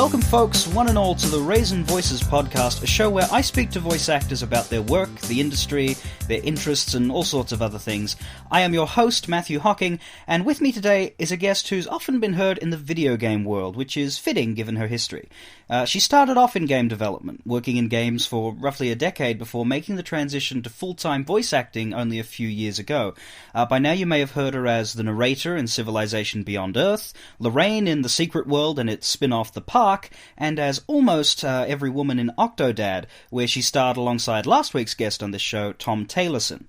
Welcome, folks, one and all, to the Raisin Voices podcast, a show where I speak to voice actors about their work, the industry, their interests, and all sorts of other things. I am your host, Matthew Hocking, and with me today is a guest who's often been heard in the video game world, which is fitting given her history. She started off in game development, working in games for roughly a decade before making the transition to full-time voice acting only a few years ago. By now you may have heard her as the narrator in Civilization Beyond Earth, Lorraine in The Secret World and its spin-off The Park, and as almost every woman in Octodad, where she starred alongside last week's guest on this show, Tom Taylorson.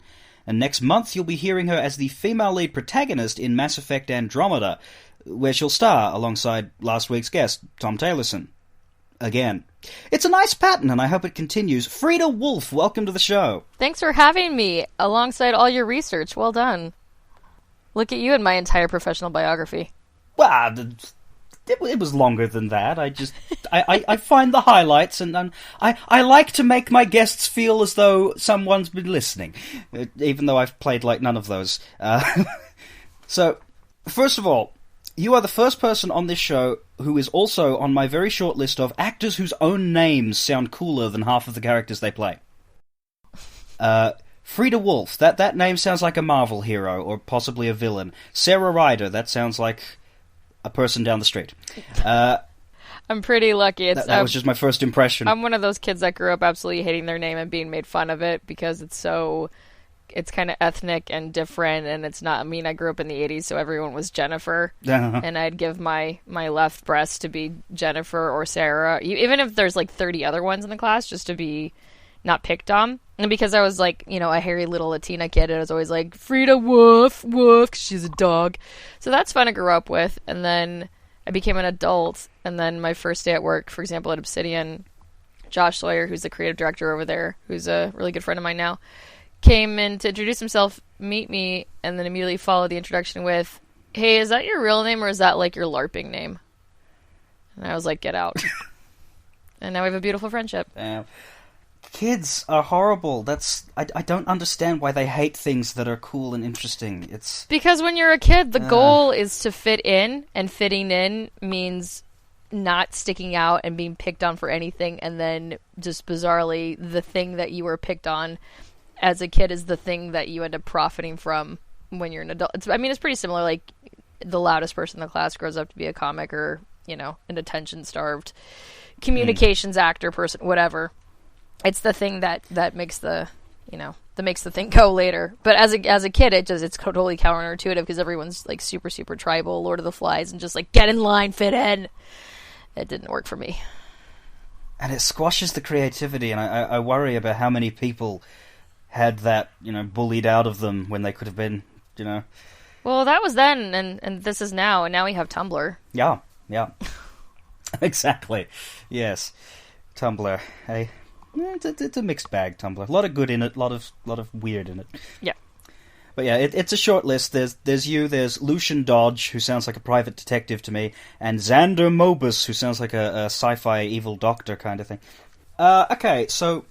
And next month you'll be hearing her as the female lead protagonist in Mass Effect Andromeda, where she'll star alongside last week's guest, Tom Taylorson. Again. It's a nice pattern, and I hope it continues. Fryda Wolff, welcome to the show. Thanks for having me, alongside all your research. Well done. Look at you and my entire professional biography. Well, it was longer than that. I find the highlights, and I like to make my guests feel as though someone's been listening, even though I've played like none of those. So, first of all, you are the first person on this show who is also on my very short list of actors whose own names sound cooler than half of the characters they play. Fryda Wolff, that name sounds like a Marvel hero, or possibly a villain. Sarah Ryder, that sounds like a person down the street. I'm pretty lucky. That was just my first impression. I'm one of those kids that grew up absolutely hating their name and being made fun of it because it's kind of ethnic and different, and it's not. I mean, I grew up in the 80s, so everyone was Jennifer, and I'd give my left breast to be Jennifer or Sarah, even if there's like 30 other ones in the class, just to be not picked on. And because I was like, a hairy little Latina kid, I was always like, Fryda Wolff, woof, 'cause she's a dog. So that's fun to grow up with. And then I became an adult, and then my first day at work, for example, at Obsidian, Josh Sawyer, who's the creative director over there, who's a really good friend of mine now, came in to introduce himself, meet me, and then immediately followed the introduction with, hey, is that your real name or is that like your LARPing name? And I was like, get out. And now we have a beautiful friendship. Kids are horrible. I don't understand why they hate things that are cool and interesting. It's because when you're a kid, the goal is to fit in, and fitting in means not sticking out and being picked on for anything, and then just bizarrely, the thing that you were picked on as a kid is the thing that you end up profiting from when you're an adult. It's pretty similar. Like, the loudest person in the class grows up to be a comic or, an attention-starved communications actor person, whatever. It's the thing that makes that makes the thing go later. But as a kid, it's totally counterintuitive because everyone's like super, super tribal, Lord of the Flies, and just like, get in line, fit in. It didn't work for me. And it squashes the creativity, and I worry about how many people had that, bullied out of them when they could have been, Well, that was then, and this is now, and now we have Tumblr. Yeah. Exactly. Yes. Tumblr. Hey. It's a mixed bag, Tumblr. A lot of good in it, a lot of weird in it. Yeah. But yeah, it's a short list. There's you, there's Lucian Dodge, who sounds like a private detective to me, and Xander Mobus, who sounds like a sci-fi evil doctor kind of thing. Okay, so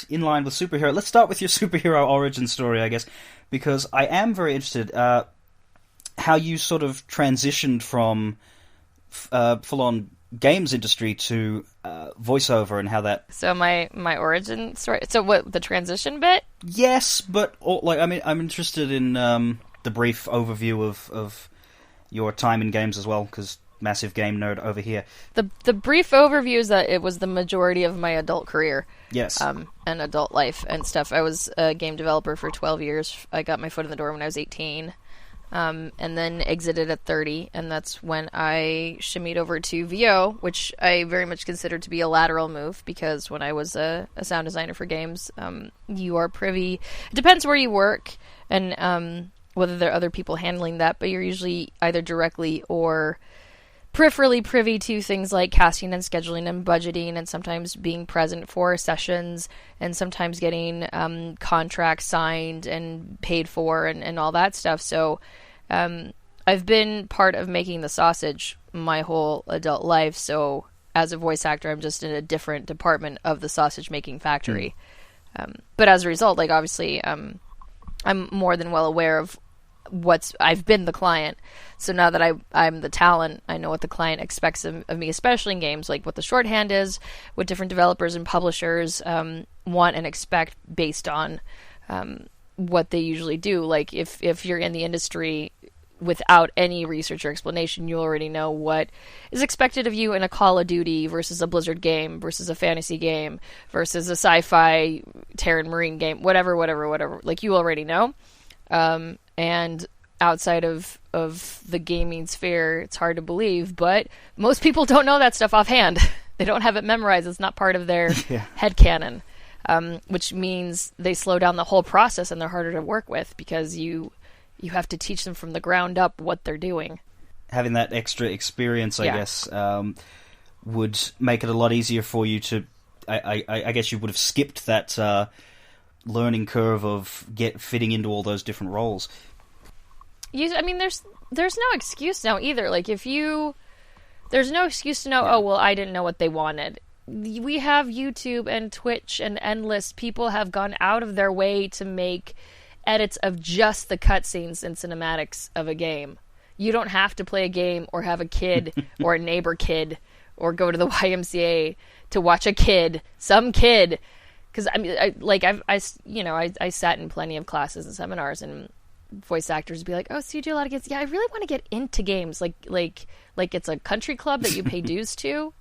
in line with superhero, let's start with your superhero origin story, I guess, because I am very interested how you sort of transitioned from full-on games industry to voiceover, and how that... So my origin story... So what, the transition bit? Yes, but I'm interested in the brief overview of your time in games as well, because massive game nerd over here. The brief overview is that it was the majority of my adult career. Yes. And adult life and stuff. I was a game developer for 12 years. I got my foot in the door when I was 18. And then exited at 30, and that's when I shimmied over to VO, which I very much consider to be a lateral move, because when I was a sound designer for games, you are privy... It depends where you work, and whether there are other people handling that, but you're usually either directly or peripherally privy to things like casting and scheduling and budgeting, and sometimes being present for sessions, and sometimes getting contracts signed and paid for, and all that stuff. So I've been part of making the sausage my whole adult life, so as a voice actor, I'm just in a different department of the sausage-making factory. But as a result, like, obviously, I'm more than well aware of I've been the client. So now that I'm the talent, I know what the client expects of me, especially in games, like what the shorthand is, what different developers and publishers want and expect based on what they usually do. Like if you're in the industry without any research or explanation, you already know what is expected of you in a Call of Duty versus a Blizzard game versus a fantasy game versus a sci-fi Terran Marine game, whatever. Like, you already know. And outside of the gaming sphere, it's hard to believe, but most people don't know that stuff offhand. They don't have it memorized. It's not part of their headcanon, which means they slow down the whole process and they're harder to work with because you have to teach them from the ground up what they're doing. Having that extra experience, I guess, would make it a lot easier for you to... I guess you would have skipped that learning curve of fitting into all those different roles. I mean, there's no excuse now either. Like, there's no excuse to know, oh, well, I didn't know what they wanted. We have YouTube and Twitch and Endless. People have gone out of their way to make edits of just the cutscenes and cinematics of a game. You don't have to play a game or have a kid or a neighbor kid or go to the YMCA to watch some kid. Because I sat in plenty of classes and seminars, and voice actors would be like, "Oh, so you do a lot of games? Yeah, I really want to get into games. Like it's a country club that you pay dues to,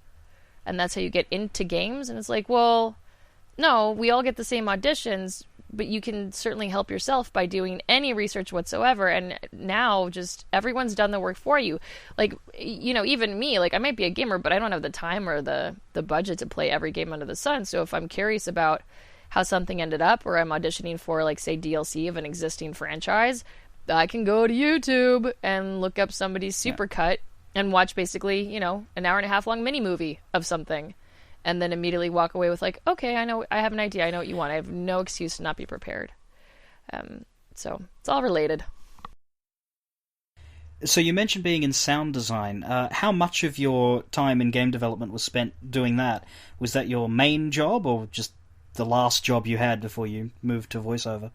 and that's how you get into games." And it's like, well, no, we all get the same auditions, but you can certainly help yourself by doing any research whatsoever. And now just everyone's done the work for you. Like, even me, like, I might be a gamer, but I don't have the time or the budget to play every game under the sun. So if I'm curious about how something ended up, or I'm auditioning for, like, say, DLC of an existing franchise, I can go to YouTube and look up somebody's supercut and watch basically, an hour and a half long mini movie of something. And then immediately walk away with, like, okay, I have an idea, I know what you want. I have no excuse to not be prepared. So it's all related. So you mentioned being in sound design. How much of your time in game development was spent doing that? Was that your main job, or just the last job you had before you moved to voiceover?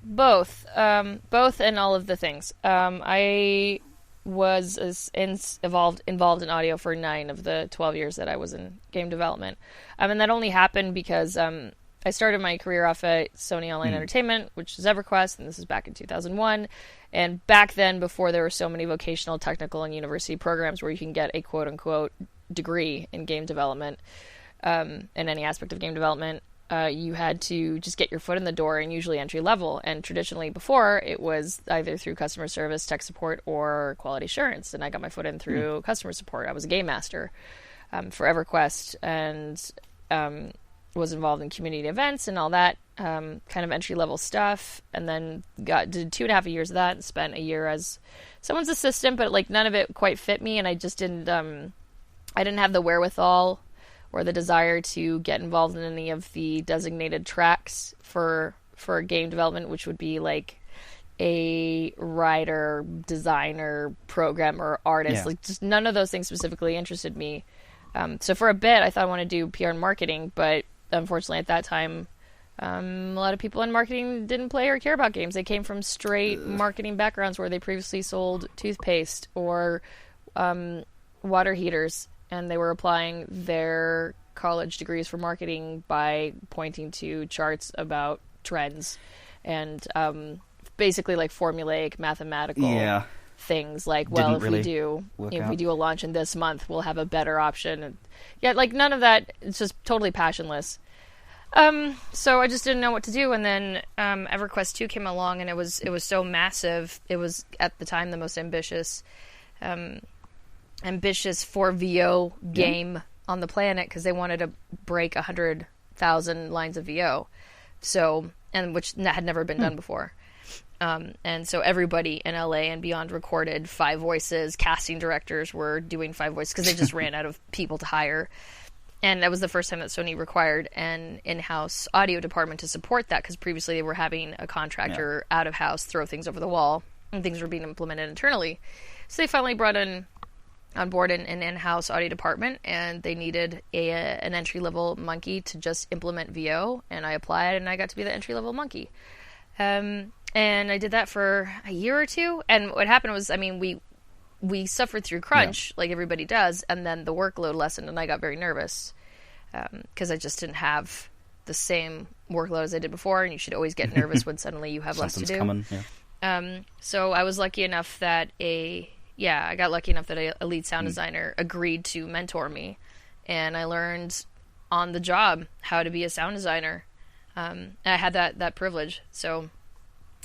Both and all of the things. I was involved in audio for 9 of the 12 years that I was in game development. And that only happened because I started my career off at Sony Online Entertainment, which is EverQuest, and this is back in 2001. And back then, before there were so many vocational, technical, and university programs where you can get a quote-unquote degree in game development, in any aspect of game development, you had to just get your foot in the door, and usually entry level. And traditionally before, it was either through customer service, tech support, or quality assurance. And I got my foot in through customer support. I was a game master for EverQuest, and was involved in community events and all that kind of entry level stuff. And then did 2.5 years of that, and spent a year as someone's assistant, but like none of it quite fit me, and I just didn't. I didn't have the wherewithal or the desire to get involved in any of the designated tracks for game development, which would be like a writer, designer, programmer, artist. Like, just none of those things specifically interested me. So for a bit, I thought I wanted to do PR and marketing, but unfortunately at that time, a lot of people in marketing didn't play or care about games. They came from straight marketing backgrounds where they previously sold toothpaste or water heaters, and they were applying their college degrees for marketing by pointing to charts about trends and basically like formulaic mathematical things, like, well, if we do a launch in this month, we'll have a better option. And like none of that. It's just totally passionless. So I just didn't know what to do, and then EverQuest 2 came along, and it was so massive. It was at the time the most ambitious 4VO game on the planet, because they wanted to break 100,000 lines of VO, and which had never been done before. And so everybody in LA and beyond recorded 5 voices. Casting directors were doing 5 voices because they just ran out of people to hire. And that was the first time that Sony required an in-house audio department to support that, because previously they were having a contractor out of house throw things over the wall, and things were being implemented internally. So they finally brought on board an in-house audio department, and they needed an entry-level monkey to just implement VO, and I applied, and I got to be the entry-level monkey. And And I did that for a year or two. And what happened was, I mean, we suffered through crunch, like everybody does, and then the workload lessened, and I got very nervous because I just didn't have the same workload as I did before, and you should always get nervous when suddenly you have less to do. Coming, so I was lucky enough that I got lucky enough that a lead sound designer agreed to mentor me, and I learned on the job how to be a sound designer. I had that privilege, so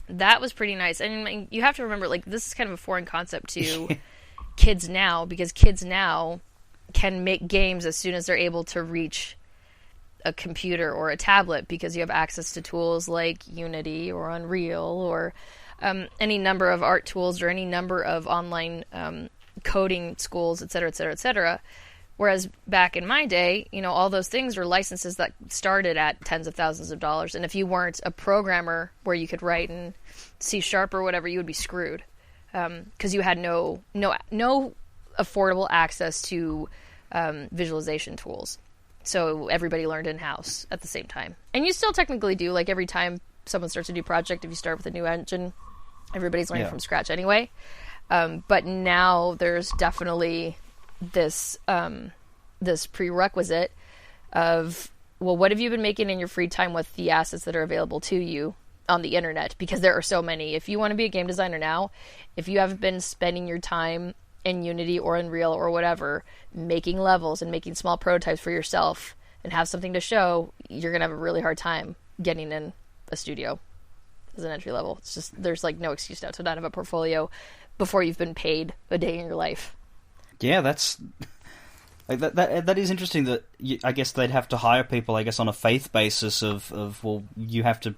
that was pretty nice. And you have to remember, like, this is kind of a foreign concept to kids now, because kids now can make games as soon as they're able to reach a computer or a tablet, because you have access to tools like Unity or Unreal or any number of art tools or any number of online coding schools, et cetera, et cetera, et cetera. Whereas back in my day, you know, all those things were licenses that started at tens of thousands of dollars. And if you weren't a programmer where you could write in C# or whatever, you would be screwed. Because you had no affordable access to visualization tools. So everybody learned in-house at the same time. And you still technically do. Like, every time someone starts a new project, if you start with a new engine, everybody's learning from scratch anyway. But now there's definitely this prerequisite of, well, what have you been making in your free time with the assets that are available to you on the internet? Because there are so many. If you want to be a game designer now, if you haven't been spending your time in Unity or Unreal or whatever, making levels and making small prototypes for yourself and have something to show, you're going to have a really hard time getting in a studio as an entry level. It's just, there's like no excuse now to not have a portfolio before you've been paid a day in your life. Yeah, that's like that is interesting. That I guess they'd have to hire people, I guess, on a faith basis of well, you have to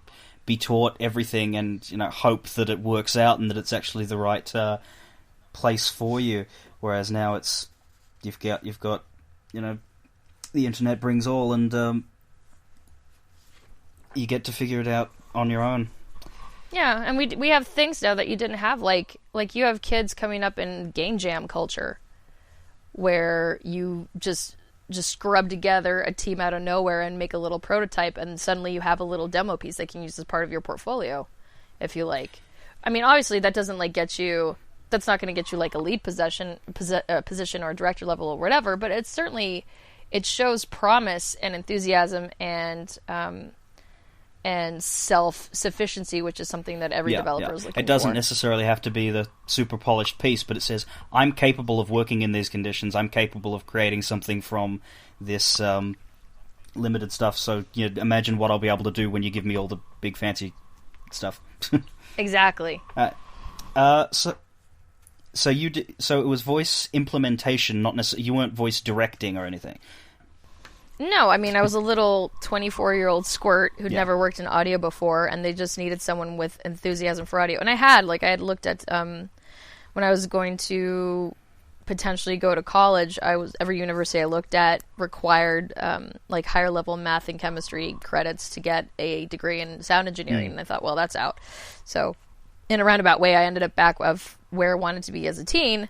be taught everything and, you know, hope that it works out and that it's actually the right place for you. Whereas now it's you've got you know, the internet brings all, and you get to figure it out on your own. Yeah, and we have things now that you didn't have, like you have kids coming up in game jam culture, where you just scrub together a team out of nowhere and make a little prototype, and suddenly you have a little demo piece that you can use as part of your portfolio, if you like. I mean, obviously that doesn't like get you. That's not going to get you like a lead position or a director level or whatever. But it's certainly, it shows promise and enthusiasm and self-sufficiency, which is something that every developer is looking for. It doesn't necessarily have to be the super polished piece, but it says, I'm capable of working in these conditions, I'm capable of creating something from this limited stuff, so, you know, imagine what I'll be able to do when you give me all the big fancy stuff. Exactly. So it was voice implementation, not necessarily, you weren't voice directing or anything. No, I mean, I was a little 24-year-old squirt who'd never worked in audio before, and they just needed someone with enthusiasm for audio. And I had looked at, when I was going to potentially go to college, every university I looked at required, like, higher-level math and chemistry credits to get a degree in sound engineering, and I thought, well, that's out. So, in a roundabout way, I ended up back of where I wanted to be as a teen,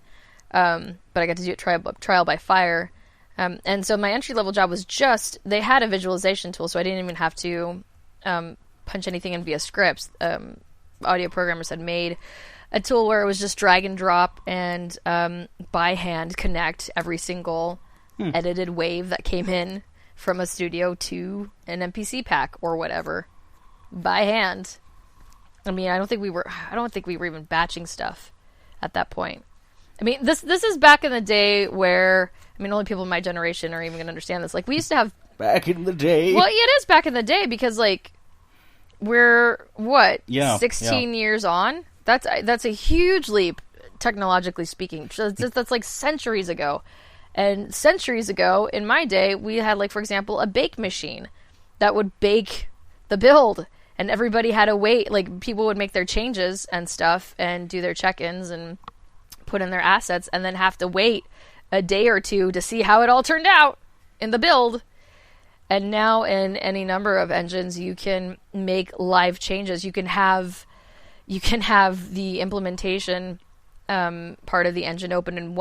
but I got to do it trial by fire. And so my entry-level job was they had a visualization tool, so I didn't even have to punch anything in via scripts. Audio programmers had made a tool where it was just drag and drop and by hand connect every single edited wave that came in from a studio to an MPC pack or whatever by hand. I mean, I don't think we were even batching stuff at that point. I mean, this is back in the day where, I mean, only people in my generation are even going to understand this. Like, we used to have... Back in the day. Well, it is back in the day because, like, we're, 16 years on? That's a huge leap, technologically speaking. That's like centuries ago. And centuries ago, in my day, we had, like, for example, a bake machine that would bake the build. And everybody had to wait. Like, people would make their changes and stuff and do their check-ins and put in their assets and then have to wait a day or two to see how it all turned out in the build. And now in any number of engines, you can make live changes. You can have the implementation part of the engine open in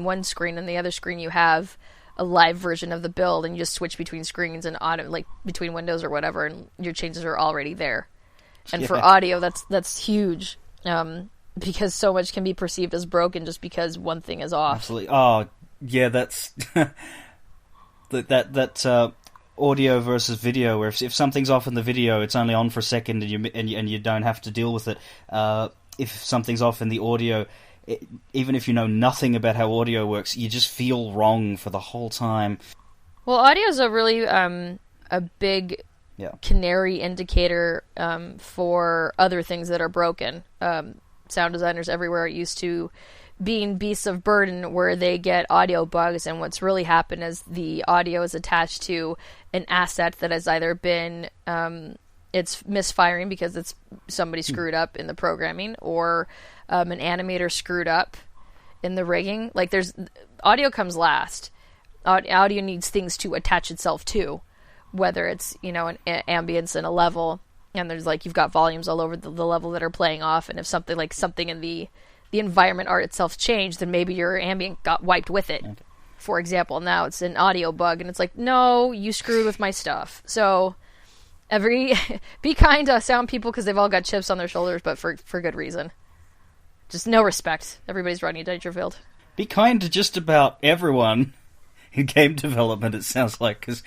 one screen, and the other screen you have a live version of the build, and you just switch between screens and between windows or whatever, and your changes are already there. And for audio, that's huge, because so much can be perceived as broken just because one thing is off. Absolutely. Oh, yeah, that's that audio versus video, where if something's off in the video, it's only on for a second, and you don't have to deal with it. If something's off in the audio, even if you know nothing about how audio works, you just feel wrong for the whole time. Well, audio is a really a big canary indicator for other things that are broken. Sound designers everywhere are used to being beasts of burden where they get audio bugs, and what's really happened is the audio is attached to an asset that has either been it's misfiring because it's somebody screwed up in the programming, or an animator screwed up in the rigging. Like, there's audio comes last. Audio needs things to attach itself to, whether it's, an ambience in a level, and there's you've got volumes all over the level that are playing off, and if something in the environment art itself changed, then maybe your ambient got wiped with it. Okay. For example, now it's an audio bug, and it's no, you screwed with my stuff. So be kind to sound people, because they've all got chips on their shoulders, but for good reason. Just no respect. Everybody's Rodney Dangerfield. Be kind to just about everyone in game development, it sounds like, because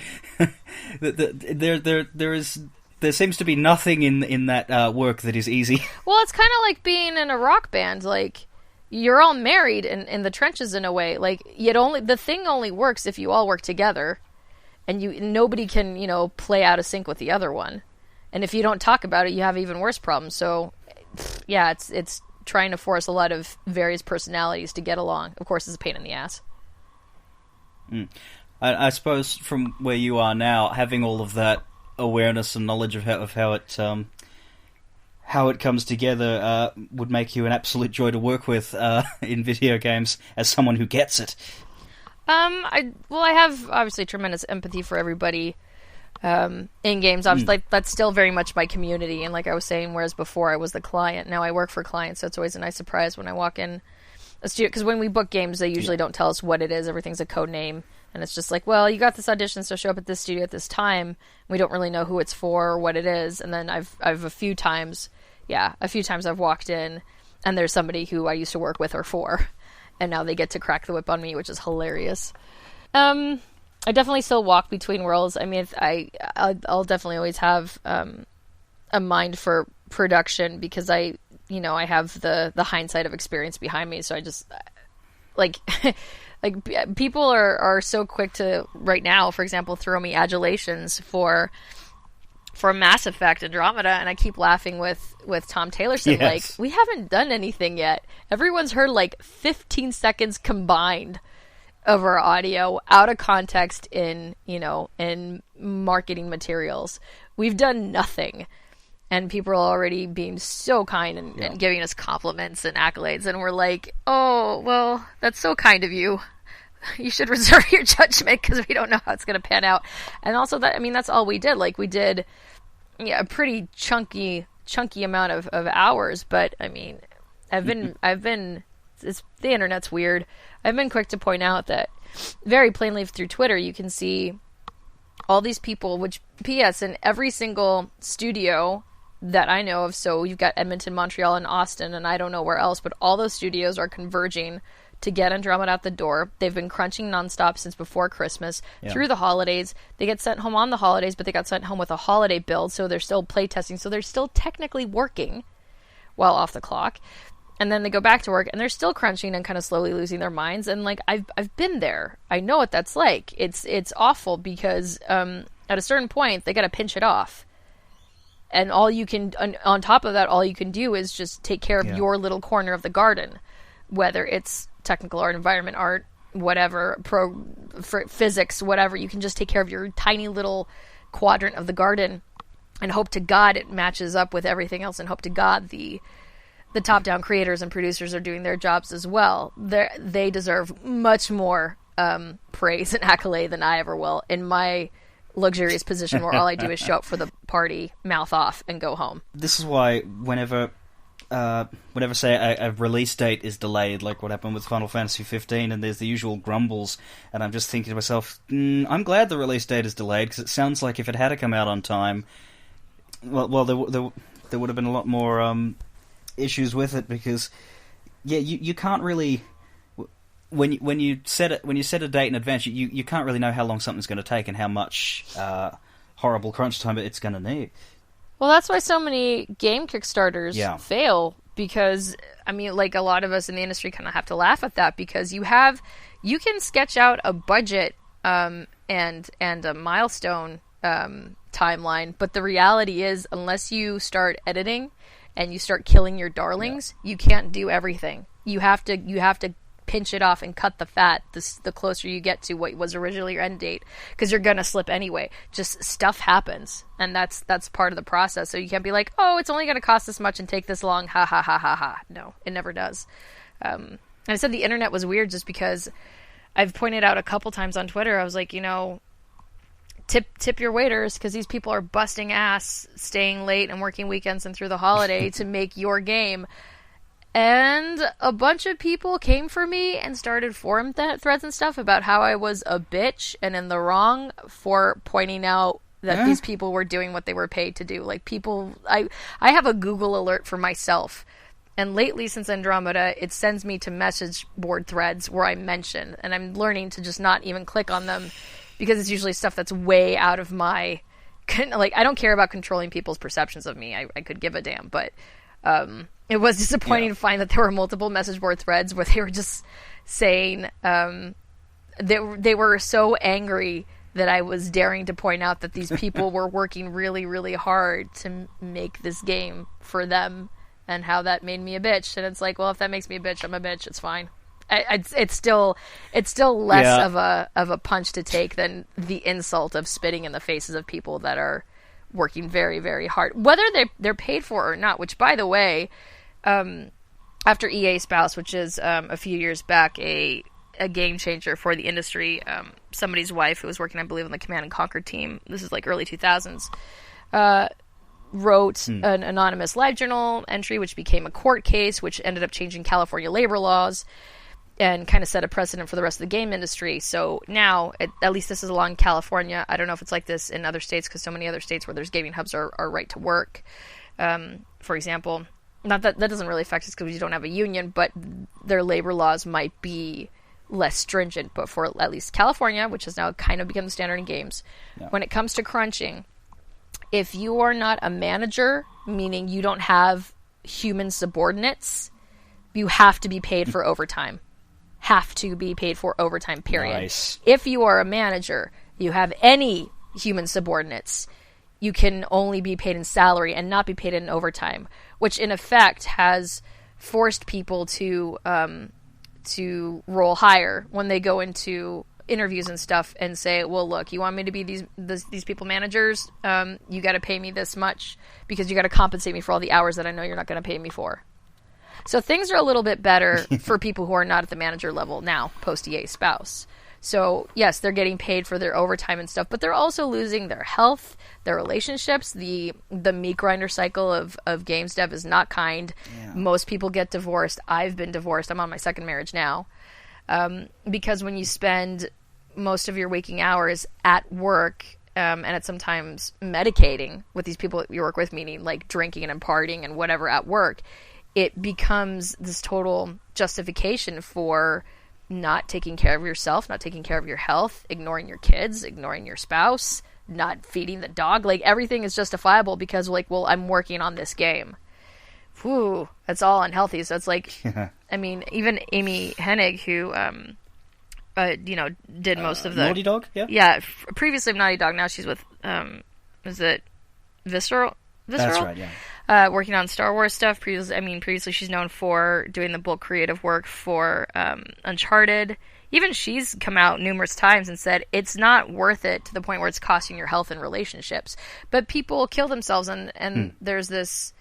there seems to be nothing in that work that is easy. Well, it's kind of like being in a rock band. You're all married in the trenches in a way. The thing only works if you all work together, and nobody can play out of sync with the other one. And if you don't talk about it, you have even worse problems. So, yeah, it's trying to force a lot of various personalities to get along. Of course, it's a pain in the ass. I suppose from where you are now, having all of that awareness and knowledge of how it comes together would make you an absolute joy to work with in video games as someone who gets it. I have obviously tremendous empathy for everybody in games. Obviously, that's still very much my community, and like I was saying, whereas before I was the client, now I work for clients, so it's always a nice surprise when I walk in a studio, because when we book games, they usually don't tell us what it is. Everything's a code name. And it's just you got this audition, so show up at this studio at this time. We don't really know who it's for or what it is. And then I've a few times I've walked in, and there's somebody who I used to work with or for, and now they get to crack the whip on me, which is hilarious. I definitely still walk between worlds. I mean, I'll definitely always have a mind for production, because I have the hindsight of experience behind me. So I just people are so quick to, right now, for example, throw me adulations for Mass Effect Andromeda, and I keep laughing with Tom Taylorson. Yes. We haven't done anything yet. Everyone's heard 15 seconds combined of our audio out of context in marketing materials. We've done nothing. And people are already being so kind and giving us compliments and accolades. And we're oh, well, that's so kind of you. You should reserve your judgment, because we don't know how it's going to pan out. And also, that's all we did. We did a pretty chunky amount of hours. But, I've been, the internet's weird. I've been quick to point out that very plainly through Twitter, you can see all these people, which, P.S., in every single studio that I know of, so you've got Edmonton, Montreal, and Austin, and I don't know where else, but all those studios are converging to get Andromeda out the door. They've been crunching nonstop since before Christmas, through the holidays. They get sent home on the holidays, but they got sent home with a holiday build, so they're still playtesting, so they're still technically working while off the clock. And then they go back to work, and they're still crunching and kind of slowly losing their minds. And I've been there. I know what that's like. It's awful, because at a certain point they got to pinch it off. And all you can, on top of that, all you can do is just take care of your little corner of the garden, whether it's technical art, environment art, whatever, physics, whatever. You can just take care of your tiny little quadrant of the garden, and hope to God it matches up with everything else, and hope to God the top-down creators and producers are doing their jobs as well. They deserve much more praise and accolade than I ever will, in my luxurious position where all I do is show up for the party, mouth off, and go home. This is why whenever say a release date is delayed, like what happened with Final Fantasy 15, and there's the usual grumbles, and I'm just thinking to myself, I'm glad the release date is delayed, because it sounds like if it had to come out on time, well, there would have been a lot more issues with it, because you can't really, when you set a date in advance, you can't really know how long something's going to take and how much horrible crunch time it's going to need. Well, that's why so many game Kickstarters fail, because, I mean, like, a lot of us in the industry kind of have to laugh at that, because you can sketch out a budget and a milestone timeline, but the reality is, unless you start editing and you start killing your darlings, you can't do everything. You have to pinch it off and cut the fat the closer you get to what was originally your end date, because you're gonna slip anyway. Just stuff happens, and that's part of the process. So you can't be like, oh, it's only gonna cost this much and take this long, ha ha ha ha ha. No, it never does. And I said the internet was weird just because I've pointed out a couple times on Twitter, I was like, tip your waiters, because these people are busting ass, staying late and working weekends and through the holiday to make your game. And a bunch of people came for me and started forum threads and stuff about how I was a bitch and in the wrong for pointing out that these people were doing what they were paid to do. Like, people, I have a Google alert for myself. And lately, since Andromeda, it sends me to message board threads where I mention, and I'm learning to just not even click on them, because it's usually stuff that's way out of my, like, I don't care about controlling people's perceptions of me. I could give a damn, but it was disappointing to find that there were multiple message board threads where they were just saying they were so angry that I was daring to point out that these people were working really, really hard to make this game for them, and how that made me a bitch. And it's like, well, if that makes me a bitch, I'm a bitch. It's fine. It's still less of a punch to take than the insult of spitting in the faces of people that are working very, very hard, whether they're paid for or not. Which, by the way, after EA Spouse, which is a few years back a game changer for the industry, somebody's wife who was working, I believe, on the Command and Conquer team, this is like early 2000s, wrote an anonymous LiveJournal entry, which became a court case, which ended up changing California labor laws and kind of set a precedent for the rest of the game industry. So now, at least this is along California. I don't know if it's like this in other states, because so many other states where there's gaming hubs are right to work. For example, not that doesn't really affect us because we don't have a union, but their labor laws might be less stringent. But for at least California, which has now kind of become the standard in games, when it comes to crunching, if you are not a manager, meaning you don't have human subordinates, you have to be paid for overtime. Have to be paid for overtime, period. Nice. If you are a manager, you have any human subordinates, you can only be paid in salary and not be paid in overtime, which in effect has forced people to roll higher when they go into interviews and stuff and say, well, look, you want me to be these people managers? You got to pay me this much, because you got to compensate me for all the hours that I know you're not going to pay me for. So things are a little bit better for people who are not at the manager level now, post EA Spouse. So yes, they're getting paid for their overtime and stuff, but they're also losing their health, their relationships. The meat grinder cycle of games dev is not kind. Yeah. Most people get divorced. I've been divorced. I'm on my second marriage now. Because when you spend most of your waking hours at work, and it's sometimes medicating with these people that you work with, meaning like drinking and partying and whatever at work, it becomes this total justification for not taking care of yourself, not taking care of your health, ignoring your kids, ignoring your spouse, not feeding the dog. Like, everything is justifiable because, like, well, I'm working on this game. Whew, that's all unhealthy. So it's like, I mean, even Amy Hennig, who, did most of the Naughty Dog, yeah, previously of Naughty Dog. Now she's with, is it Visceral? That's right, yeah. Working on Star Wars stuff. Previously she's known for doing the bulk creative work for Uncharted. Even she's come out numerous times and said it's not worth it to the point where it's costing your health and relationships. But people kill themselves, and there's this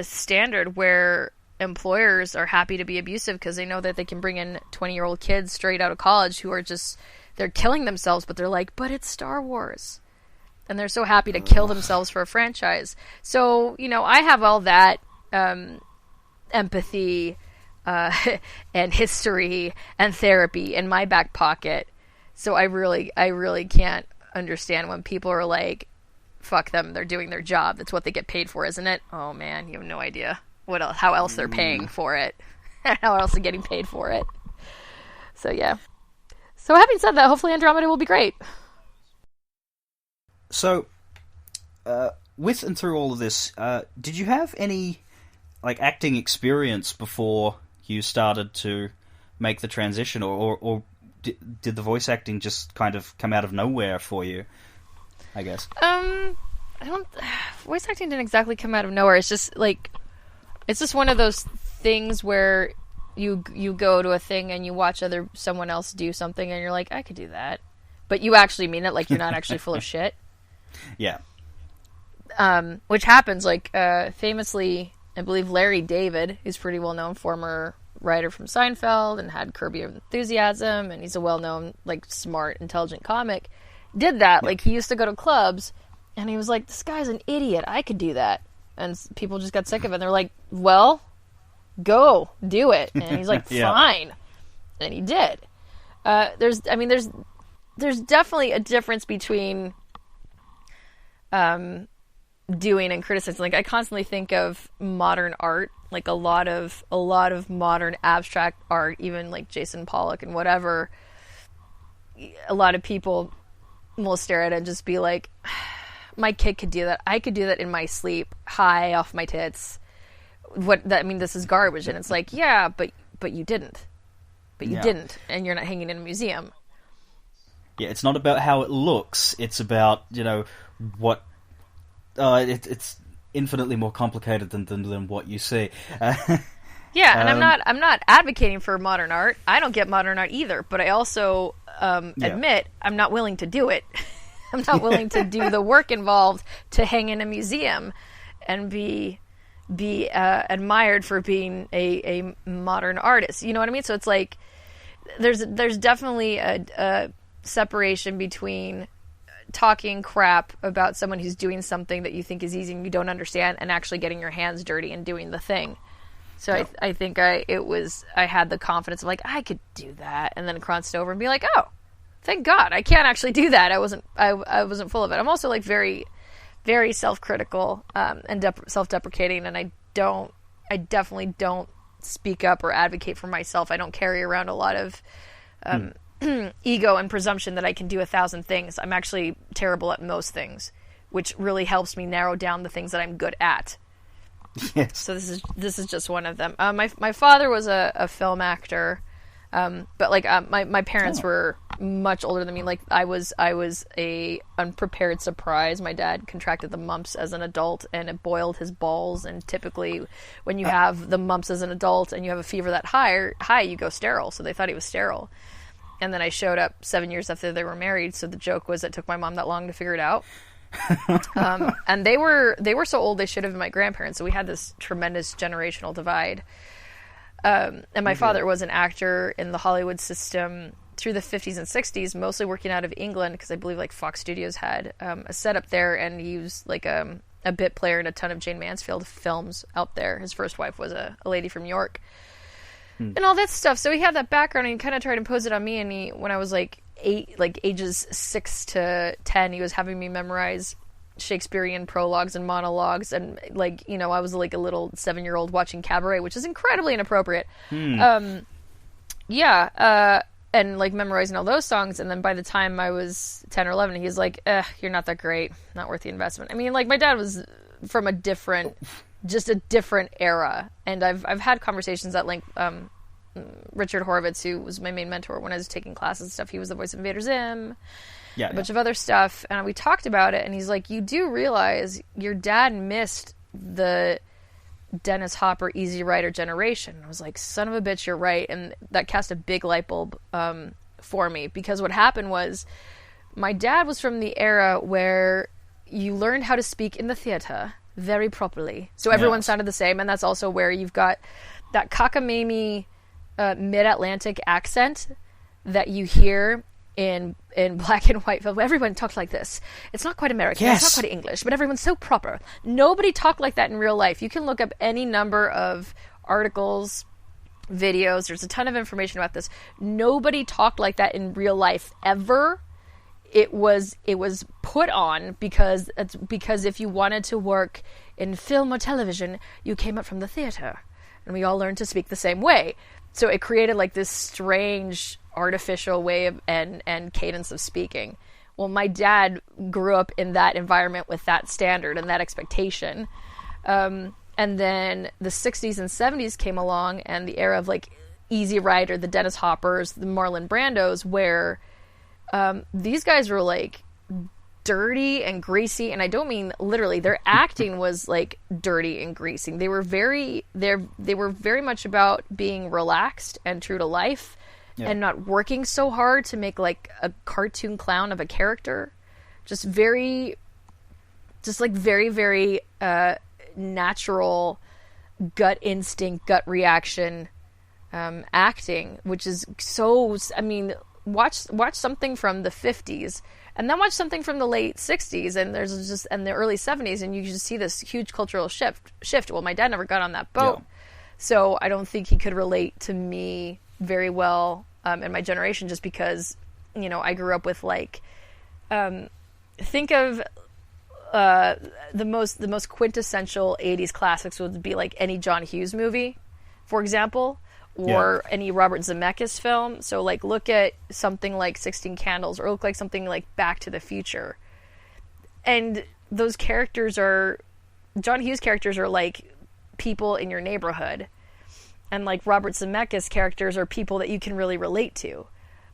standard where employers are happy to be abusive because they know that they can bring in 20-year-old kids straight out of college who are just, they're killing themselves, but they're like, but it's Star Wars. And they're so happy to kill themselves for a franchise. So, I have all that empathy and history and therapy in my back pocket. So I really can't understand when people are like, fuck them, they're doing their job. That's what they get paid for, isn't it? Oh man, you have no idea how else they're paying for it. How else they're getting paid for it. So yeah. So having said that, hopefully Andromeda will be great. So, with and through all of this, did you have any acting experience before you started to make the transition, or did the voice acting just kind of come out of nowhere for you, I guess? Voice acting didn't exactly come out of nowhere. It's just one of those things where you go to a thing and you watch someone else do something and you're like, I could do that. But you actually mean it, you're not actually full of shit. Yeah. Which happens, famously, I believe Larry David, who's pretty well-known former writer from Seinfeld and had Curb Your Enthusiasm, and he's a well-known, smart, intelligent comic, did that. Yeah. He used to go to clubs, and he was like, this guy's an idiot. I could do that. And people just got sick of it. And they're like, well, go, do it. And he's like, fine. And he did. There's definitely a difference between doing and criticizing. I constantly think of modern art, a lot of modern abstract art, even Jason Pollock and whatever. A lot of people will stare at it and just be like, my kid could do that. I could do that in my sleep, high off my tits. This is garbage. And it's yeah, but you didn't. But you didn't, and you're not hanging in a museum. Yeah, it's not about how it looks. It's about, what... it's infinitely more complicated than what you see. Yeah, and I'm not advocating for modern art. I don't get modern art either, but I also admit I'm not willing to do it. I'm not willing to do the work involved to hang in a museum and be admired for being a modern artist. You know what I mean? So it's there's definitely a separation between talking crap about someone who's doing something that you think is easy and you don't understand, and actually getting your hands dirty and doing the thing. So I think I had the confidence of I could do that, and then crossed over and be like, oh, thank God, I can't actually do that. I wasn't full of it. I'm also very, very self-critical and self-deprecating, and I definitely don't speak up or advocate for myself. I don't carry around a lot of ego and presumption that I can do 1,000 things. I'm actually terrible at most things, which really helps me narrow down the things that I'm good at. Yes. So this is just one of them. My father was a film actor, but my parents were much older than me. I was a unprepared surprise. My dad contracted the mumps as an adult, and it boiled his balls. And typically, when you have the mumps as an adult and you have a fever that high, you go sterile. So they thought he was sterile. And then I showed up 7 years after they were married. So the joke was it took my mom that long to figure it out. And they were so old they should have been my grandparents. So we had this tremendous generational divide. And my father was an actor in the Hollywood system through the 50s and 60s, mostly working out of England, because I believe Fox Studios had a setup there, and he was a bit player in a ton of Jane Mansfield films out there. His first wife was a lady from York. And all that stuff. So he had that background, and he kind of tried to impose it on me. And when I was ages 6 to 10, he was having me memorize Shakespearean prologues and monologues, and I was a little 7-year-old watching Cabaret, which is incredibly inappropriate. And memorizing all those songs. And then by the time I was 10 or 11, he's like, you're not that great, not worth the investment. My dad was from a different era, and I've had conversations at length. Richard Horvitz, who was my main mentor when I was taking classes and stuff, he was the voice of Invader Zim, a bunch of other stuff, and we talked about it, and he's like, you do realize your dad missed the Dennis Hopper Easy Rider generation. I was like, son of a bitch, you're right. And that cast a big light bulb for me, because what happened was my dad was from the era where you learned how to speak in the theater very properly, so everyone sounded the same. And that's also where you've got that cockamamie mid-Atlantic accent that you hear in black and white film. Everyone talks like this. It's not quite American. Yes. It's not quite English, but everyone's so proper. Nobody talked like that in real life. You can look up any number of articles, videos. There's a ton of information about this. Nobody talked like that in real life ever it was put on because if you wanted to work in film or television, you came up from the theater, and we all learned to speak the same way. So it created like this strange artificial way of and cadence of speaking. Well, my dad grew up in that environment with that standard and that expectation. And then the 60s and 70s came along, and the era of like Easy Rider, the Dennis Hoppers, the Marlon Brandos, where these guys were like dirty and greasy, and I don't mean literally. Their acting was like dirty and greasy. They were very much about being relaxed and true to life, and not working so hard to make like a cartoon clown of a character. Just very natural gut instinct, gut reaction acting, which is so. I mean, watch something from the 50s. And then watch something from the late 60s and the early 70s, and you just see this huge cultural shift. Well, my dad never got on that boat, so I don't think he could relate to me very well in my generation, just because, you know, I grew up with like, think of the most quintessential 80s classics would be like any John Hughes movie, for example. Or any Robert Zemeckis film. So, like, look at something like 16 Candles, or look like something like Back to the Future. And those characters John Hughes characters are like people in your neighborhood. And like Robert Zemeckis characters are people that you can really relate to.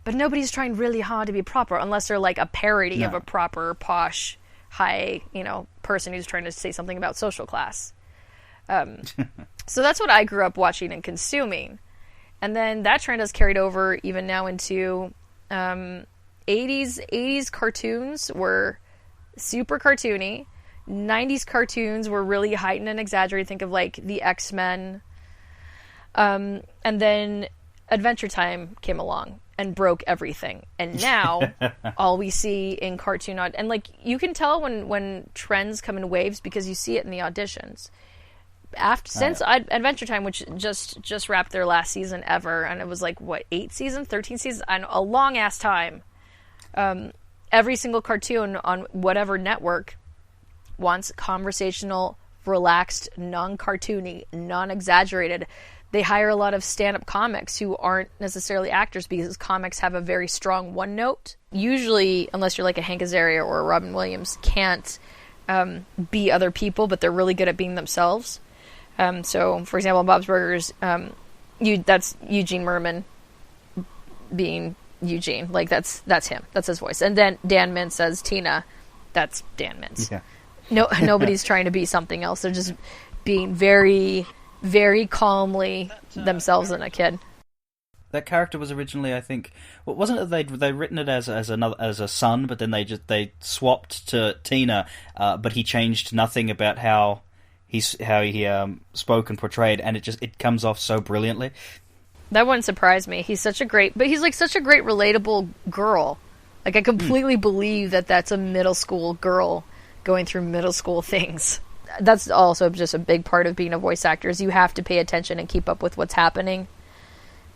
But nobody's trying really hard to be proper, unless they're like a parody of a proper, posh, high, you know, person who's trying to say something about social class. So that's what I grew up watching and consuming. And then that trend has carried over even now into 80s cartoons were super cartoony. 90s cartoons were really heightened and exaggerated. Think of like the X-Men. And then Adventure Time came along and broke everything. And now all we see in cartoon and like you can tell when trends come in waves because you see it in the auditions. Since Adventure Time, which just wrapped their last season ever, and it was like, what, 8 seasons, 13 seasons, and a long-ass time, every single cartoon on whatever network wants conversational, relaxed, non-cartoony, non-exaggerated. They hire a lot of stand-up comics who aren't necessarily actors because comics have a very strong one note. Usually, unless you're like a Hank Azaria or a Robin Williams, can't be other people, but they're really good at being themselves. So, for example, Bob's Burgers, that's Eugene Merman being Eugene. Like, that's him. That's his voice. And then Dan Mintz as Tina. That's Dan Mintz. Yeah. Nobody's trying to be something else. They're just being very, very calmly themselves and a kid. That character was originally, I think, wasn't it they written it as a son, but then they swapped to Tina, but he changed nothing about how he spoke and portrayed, and it comes off so brilliantly. That wouldn't surprise me. He's such a great relatable girl. Like, I completely believe that that's a middle school girl going through middle school things. That's also just a big part of being a voice actor, is you have to pay attention and keep up with what's happening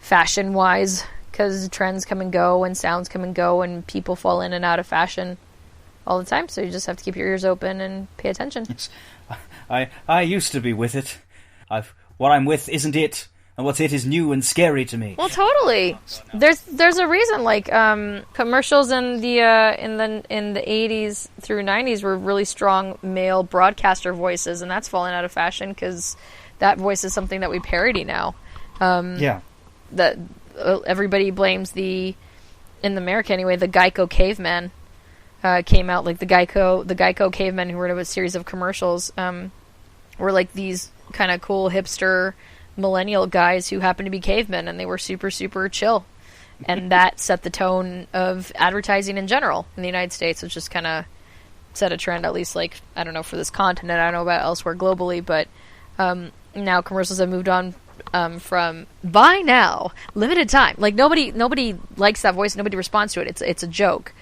fashion-wise, because trends come and go, and sounds come and go, and people fall in and out of fashion all the time, so you just have to keep your ears open and pay attention. Yes. I used to be with it. What I'm with isn't it, and what's it is new and scary to me. Well, totally. There's a reason, like, commercials in the 80s through 90s were really strong male broadcaster voices, and that's fallen out of fashion because that voice is something that we parody now. That everybody blames in America anyway, the Geico caveman came out, like the Geico cavemen who were in a series of commercials were like these kind of cool hipster millennial guys who happened to be cavemen, and they were super, super chill. And that set the tone of advertising in general in the United States, which just kind of set a trend, at least, like, I don't know, for this continent. I don't know about elsewhere globally, but now commercials have moved on from buy now, limited time. Like, nobody likes that voice, nobody responds to it. It's a joke.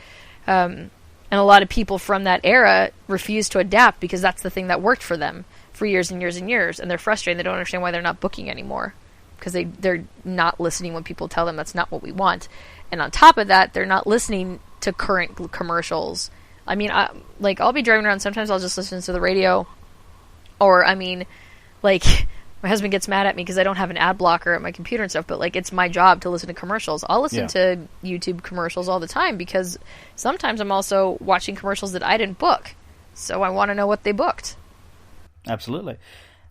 And a lot of people from that era refuse to adapt because that's the thing that worked for them for years and years and years, and they're frustrated. They don't understand why they're not booking anymore, because they're not listening when people tell them that's not what we want. And on top of that, they're not listening to current commercials. I mean, I'll be driving around, sometimes I'll just listen to the radio, or, I mean, like, my husband gets mad at me because I don't have an ad blocker at my computer and stuff, but, like, it's my job to listen to commercials. I'll listen to YouTube commercials all the time, because sometimes I'm also watching commercials that I didn't book, so I want to know what they booked. Absolutely.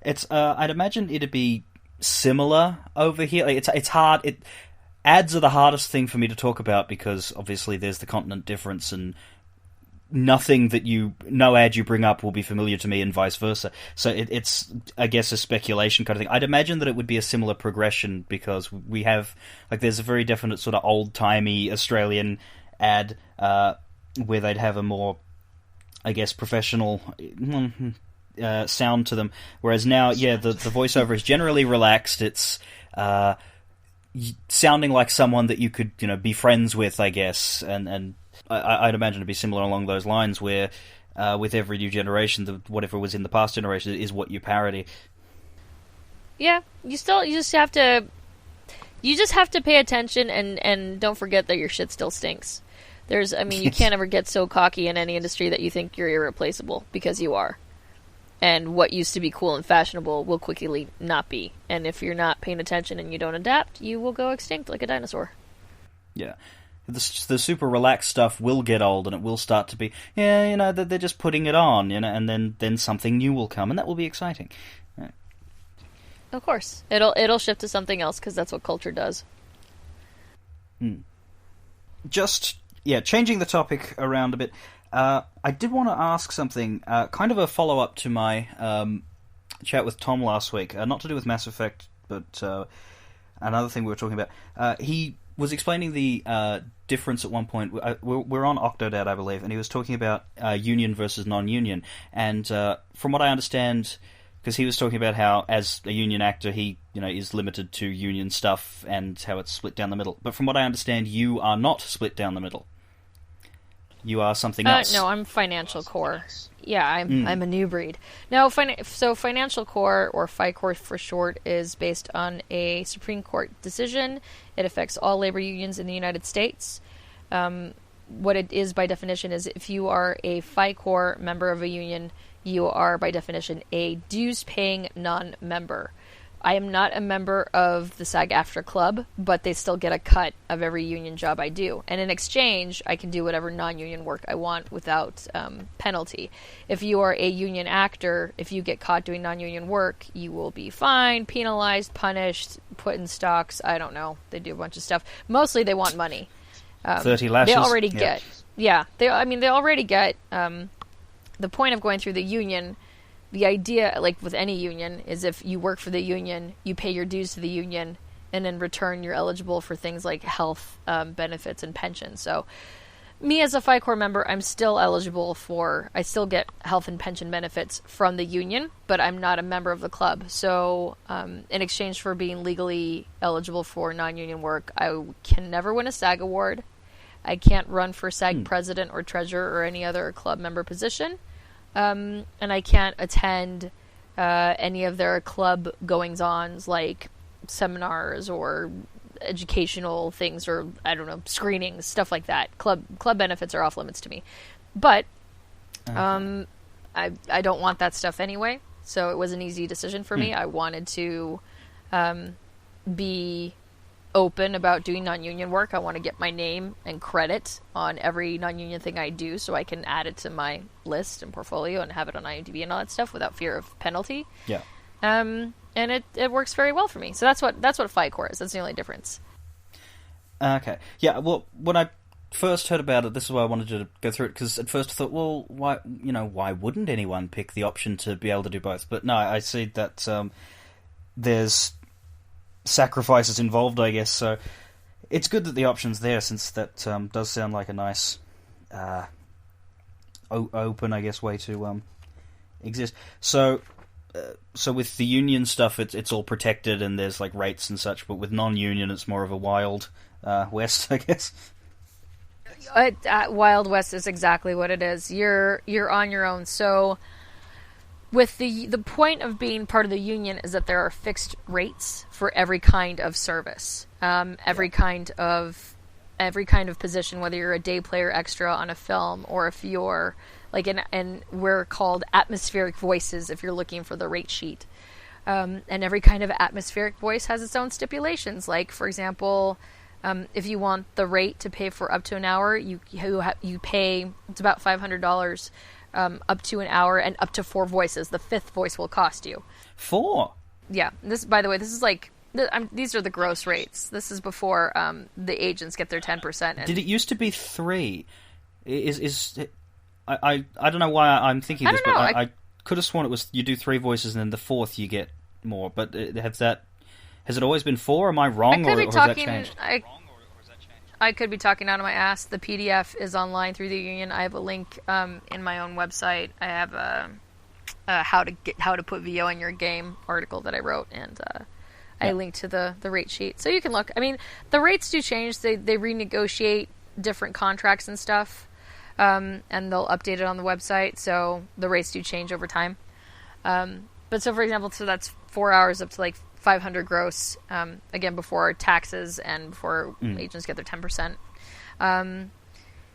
It's, I'd imagine it'd be similar over here. Like, it's hard. Ads are the hardest thing for me to talk about, because obviously there's the continent difference, and no ad you bring up will be familiar to me, and vice versa. So it's, I guess, a speculation kind of thing. I'd imagine that it would be a similar progression, because we have, like, there's a very definite sort of old-timey Australian ad where they'd have a more, I guess, professional sound to them, whereas now, the voiceover is generally relaxed. It's sounding like someone that you could, be friends with, I guess, and I'd imagine it'd be similar along those lines, where with every new generation, whatever was in the past generation is what you parody. Yeah, you just have to pay attention, and don't forget that your shit still stinks. You can't ever get so cocky in any industry that you think you're irreplaceable, because you are. And what used to be cool and fashionable will quickly not be. And if you're not paying attention and you don't adapt, you will go extinct like a dinosaur. Yeah. The super relaxed stuff will get old, and it will start to be, they're just putting it on, and then something new will come, and that will be exciting. Right. Of course. It'll shift to something else, because that's what culture does. Changing the topic around a bit, I did want to ask something, kind of a follow-up to my chat with Tom last week, not to do with Mass Effect, but another thing we were talking about. He was explaining the difference at one point. We're on Octodad, I believe, and he was talking about union versus non-union. And from what I understand, because he was talking about how, as a union actor, he is limited to union stuff and how it's split down the middle. But from what I understand, you are not split down the middle. You are something else. No, I'm Financial Core. Yeah, I'm a new breed. No, so Financial Core, or FICOR for short, is based on a Supreme Court decision. It affects all labor unions in the United States. What it is by definition is, if you are a FICOR member of a union, you are by definition a dues-paying non-member. I am not a member of the SAG-AFTRA club, but they still get a cut of every union job I do. And in exchange, I can do whatever non-union work I want without penalty. If you are a union actor, if you get caught doing non-union work, you will be fined, penalized, punished, put in stocks. I don't know. They do a bunch of stuff. Mostly they want money. 30 lashes? They already get... Yeah. They already get... the point of going through the union... The idea, like with any union, is if you work for the union, you pay your dues to the union, and in return you're eligible for things like health benefits and pensions. So me as a FICOR member, I'm still eligible for... I still get health and pension benefits from the union, but I'm not a member of the club. So in exchange for being legally eligible for non-union work, I can never win a SAG award. I can't run for SAG president or treasurer or any other club member position. And I can't attend any of their club goings-ons, like seminars or educational things, or, I don't know, screenings, stuff like that. Club benefits are off limits to me. But I don't want that stuff anyway, so it was an easy decision for me. I wanted to be open about doing non-union work. I want to get my name and credit on every non-union thing I do, so I can add it to my list and portfolio and have it on IMDb and all that stuff without fear of penalty. Yeah. And it works very well for me. So that's what FICOR is. That's the only difference. Okay. Yeah. Well, when I first heard about it, this is why I wanted to go through it, because at first I thought, well, why wouldn't anyone pick the option to be able to do both? But no, I see that there's sacrifices involved, I guess, so it's good that the option's there, since that does sound like a nice open, I guess, way to exist. So with the union stuff, it's all protected and there's like rates and such, but with non-union it's more of a wild west, I guess. Wild West is exactly what it is. You're on your own. So with the point of being part of the union is that there are fixed rates for every kind of service, every kind of every kind of position, whether you're a day player extra on a film, or if you're like and we're called atmospheric voices if you're looking for the rate sheet. And every kind of atmospheric voice has its own stipulations. Like, for example, if you want the rate to pay for up to an hour, you pay, it's about $500 up to an hour and up to 4 voices. The 5th voice will cost you 4. Yeah. This, by the way, this is like these are the gross rates. This is before the agents get their 10%. And did it used to be 3? I don't know why I'm thinking this, but I could have sworn it was you do 3 voices and then the 4th you get more. But has it always been 4? Am I wrong, or has that changed? I could be talking out of my ass. The PDF is online through the union. I have a link in my own website. I have a how to put VO in your game article that I wrote, and I linked to the rate sheet, so you can look. I mean, the rates do change. They renegotiate different contracts and stuff, and they'll update it on the website. So the rates do change over time. But so, for example, so that's 4 hours up to like 500 gross, again, before taxes and before agents get their 10%.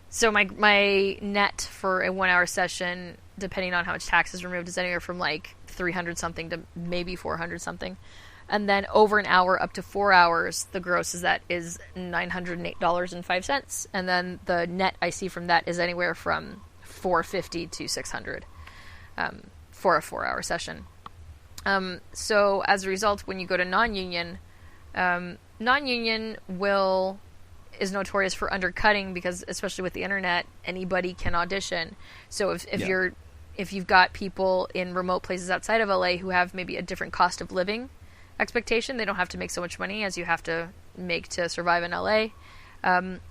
So my net for a 1 hour session, depending on how much tax is removed, is anywhere from like 300 something to maybe 400 something. And then over an hour up to 4 hours, the gross is $908.05. And then the net I see from that is anywhere from $450 to $600 for a 4 hour session. So as a result, when you go to non-union, non-union is notorious for undercutting, because especially with the internet, anybody can audition. So if you've got people in remote places outside of LA who have maybe a different cost of living expectation, they don't have to make so much money as you have to make to survive in LA.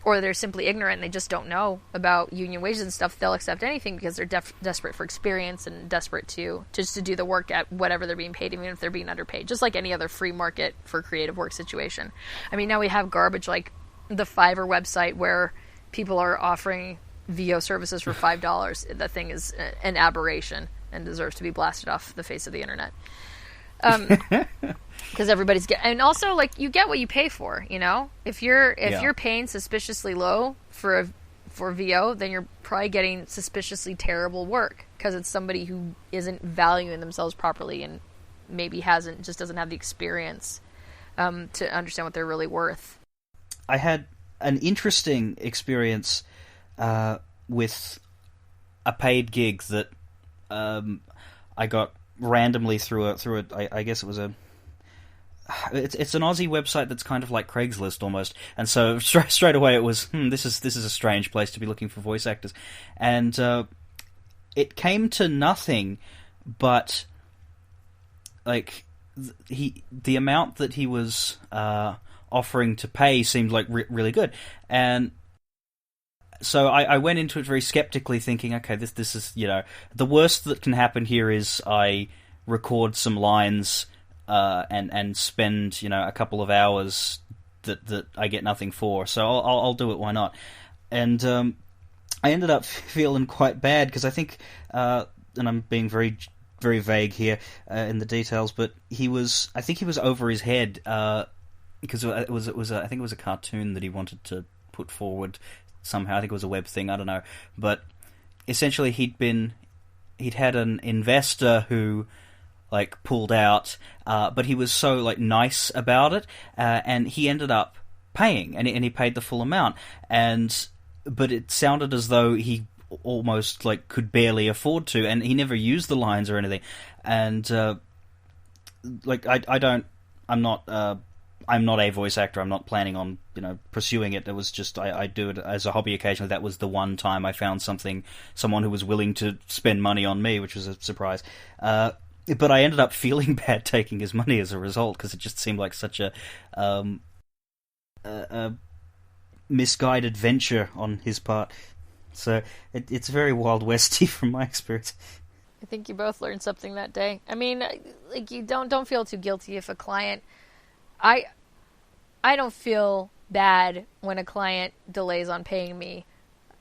Or they're simply ignorant and they just don't know about union wages and stuff, they'll accept anything because they're desperate for experience and desperate to do the work at whatever they're being paid, even if they're being underpaid, just like any other free market for creative work situation. I mean, now we have garbage like the Fiverr website where people are offering VO services for $5. That thing is an aberration and deserves to be blasted off the face of the internet. Because everybody's and also, like, you get what you pay for, you know? If you're paying suspiciously low for VO, then you're probably getting suspiciously terrible work, because it's somebody who isn't valuing themselves properly and maybe doesn't have the experience to understand what they're really worth. I had an interesting experience with a paid gig that I got randomly through I guess it was it's an Aussie website that's kind of like Craigslist almost, and so straight away it was this is a strange place to be looking for voice actors, and it came to nothing, but like the amount that he was offering to pay seemed like really good, and so I went into it very skeptically, thinking, okay, this is, you know, the worst that can happen here is I record some lines and spend, you know, a couple of hours that I get nothing for. So I'll do it. Why not? And I ended up feeling quite bad, because I think, and I'm being very very vague here in the details, but I think he was over his head because I think it was a cartoon that he wanted to put forward somehow. I think it was a web thing, I don't know. But essentially he'd had an investor who like pulled out, but he was so like nice about it, and he ended up paying, and he paid the full amount, but it sounded as though he almost like could barely afford to, and he never used the lines or anything. And like I'm not a voice actor. I'm not planning on, you know, pursuing it. It was just I do it as a hobby occasionally. That was the one time I found someone who was willing to spend money on me, which was a surprise. But I ended up feeling bad taking his money as a result, because it just seemed like such a misguided venture on his part. So it's very Wild Westy from my experience. I think you both learned something that day. I mean, like, you don't feel too guilty if a client. I don't feel bad when a client delays on paying me.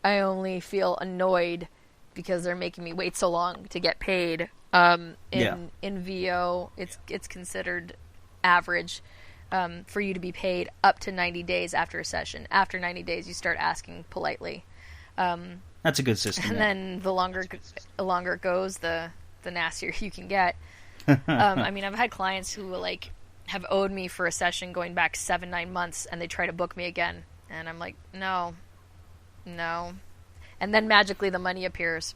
I only feel annoyed because they're making me wait so long to get paid. In VO, it's considered average. for you to be paid up to 90 days after a session. After 90 days, you start asking politely. That's a good system. And then the longer it goes, the nastier you can get. I mean, I've had clients who like have owed me for a session going back 7-9 months, and they try to book me again, and I'm like, no, and then magically the money appears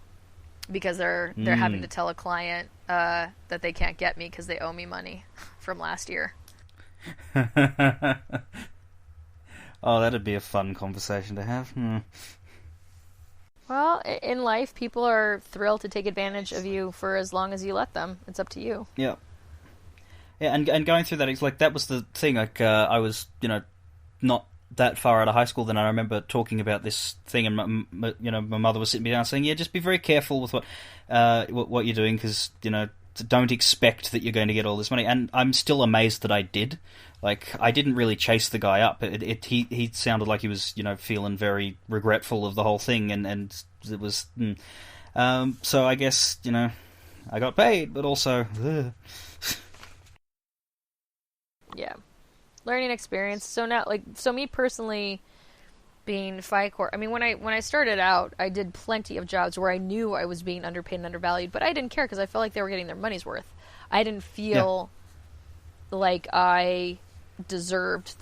because they're having to tell a client that they can't get me because they owe me money from last year. Oh, that'd be a fun conversation to have. Well, in life, people are thrilled to take advantage of you for as long as you let them. It's up to you. Yeah. Yeah, and going through that, it's like that was the thing. Like I was, not that far out of high school then. I remember talking about this thing, and my mother was sitting me down saying, "Yeah, just be very careful with what you're doing, because don't expect that you're going to get all this money." And I'm still amazed that I did. Like, I didn't really chase the guy up. He sounded like he was, feeling very regretful of the whole thing, and it was. So I guess I got paid, but also. Yeah, learning experience. So now, me personally, being FICOR, I mean, when I started out, I did plenty of jobs where I knew I was being underpaid and undervalued, but I didn't care because I felt like they were getting their money's worth. I didn't feel like I deserved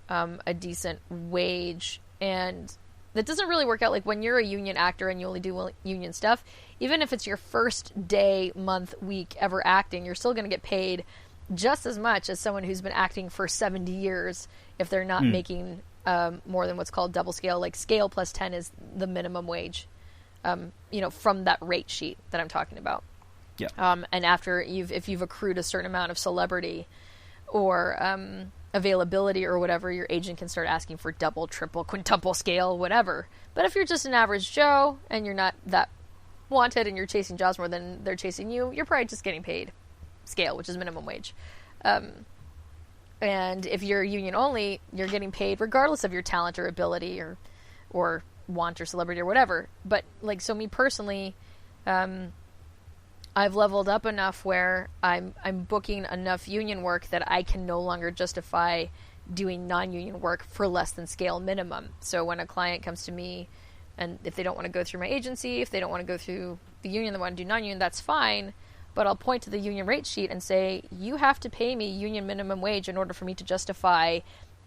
a decent wage, and that doesn't really work out. Like, when you're a union actor and you only do union stuff, even if it's your first day, month, week ever acting, you're still going to get paid just as much as someone who's been acting for 70 years if they're not making more than what's called double scale. Like, scale plus 10 is the minimum wage, from that rate sheet that I'm talking about. Yeah. And after if you've accrued a certain amount of celebrity or availability or whatever, your agent can start asking for double, triple, quintuple scale, whatever. But if you're just an average Joe and you're not that wanted and you're chasing jobs more than they're chasing you, you're probably just getting paid scale, which is minimum wage. And if you're union only, you're getting paid regardless of your talent or ability or want or celebrity or whatever. But so me personally, I've leveled up enough where I'm booking enough union work that I can no longer justify doing non-union work for less than scale minimum. So when a client comes to me, and if they don't want to go through my agency, if they don't want to go through the union, they want to do non-union, that's fine. But I'll point to the union rate sheet and say, you have to pay me union minimum wage in order for me to justify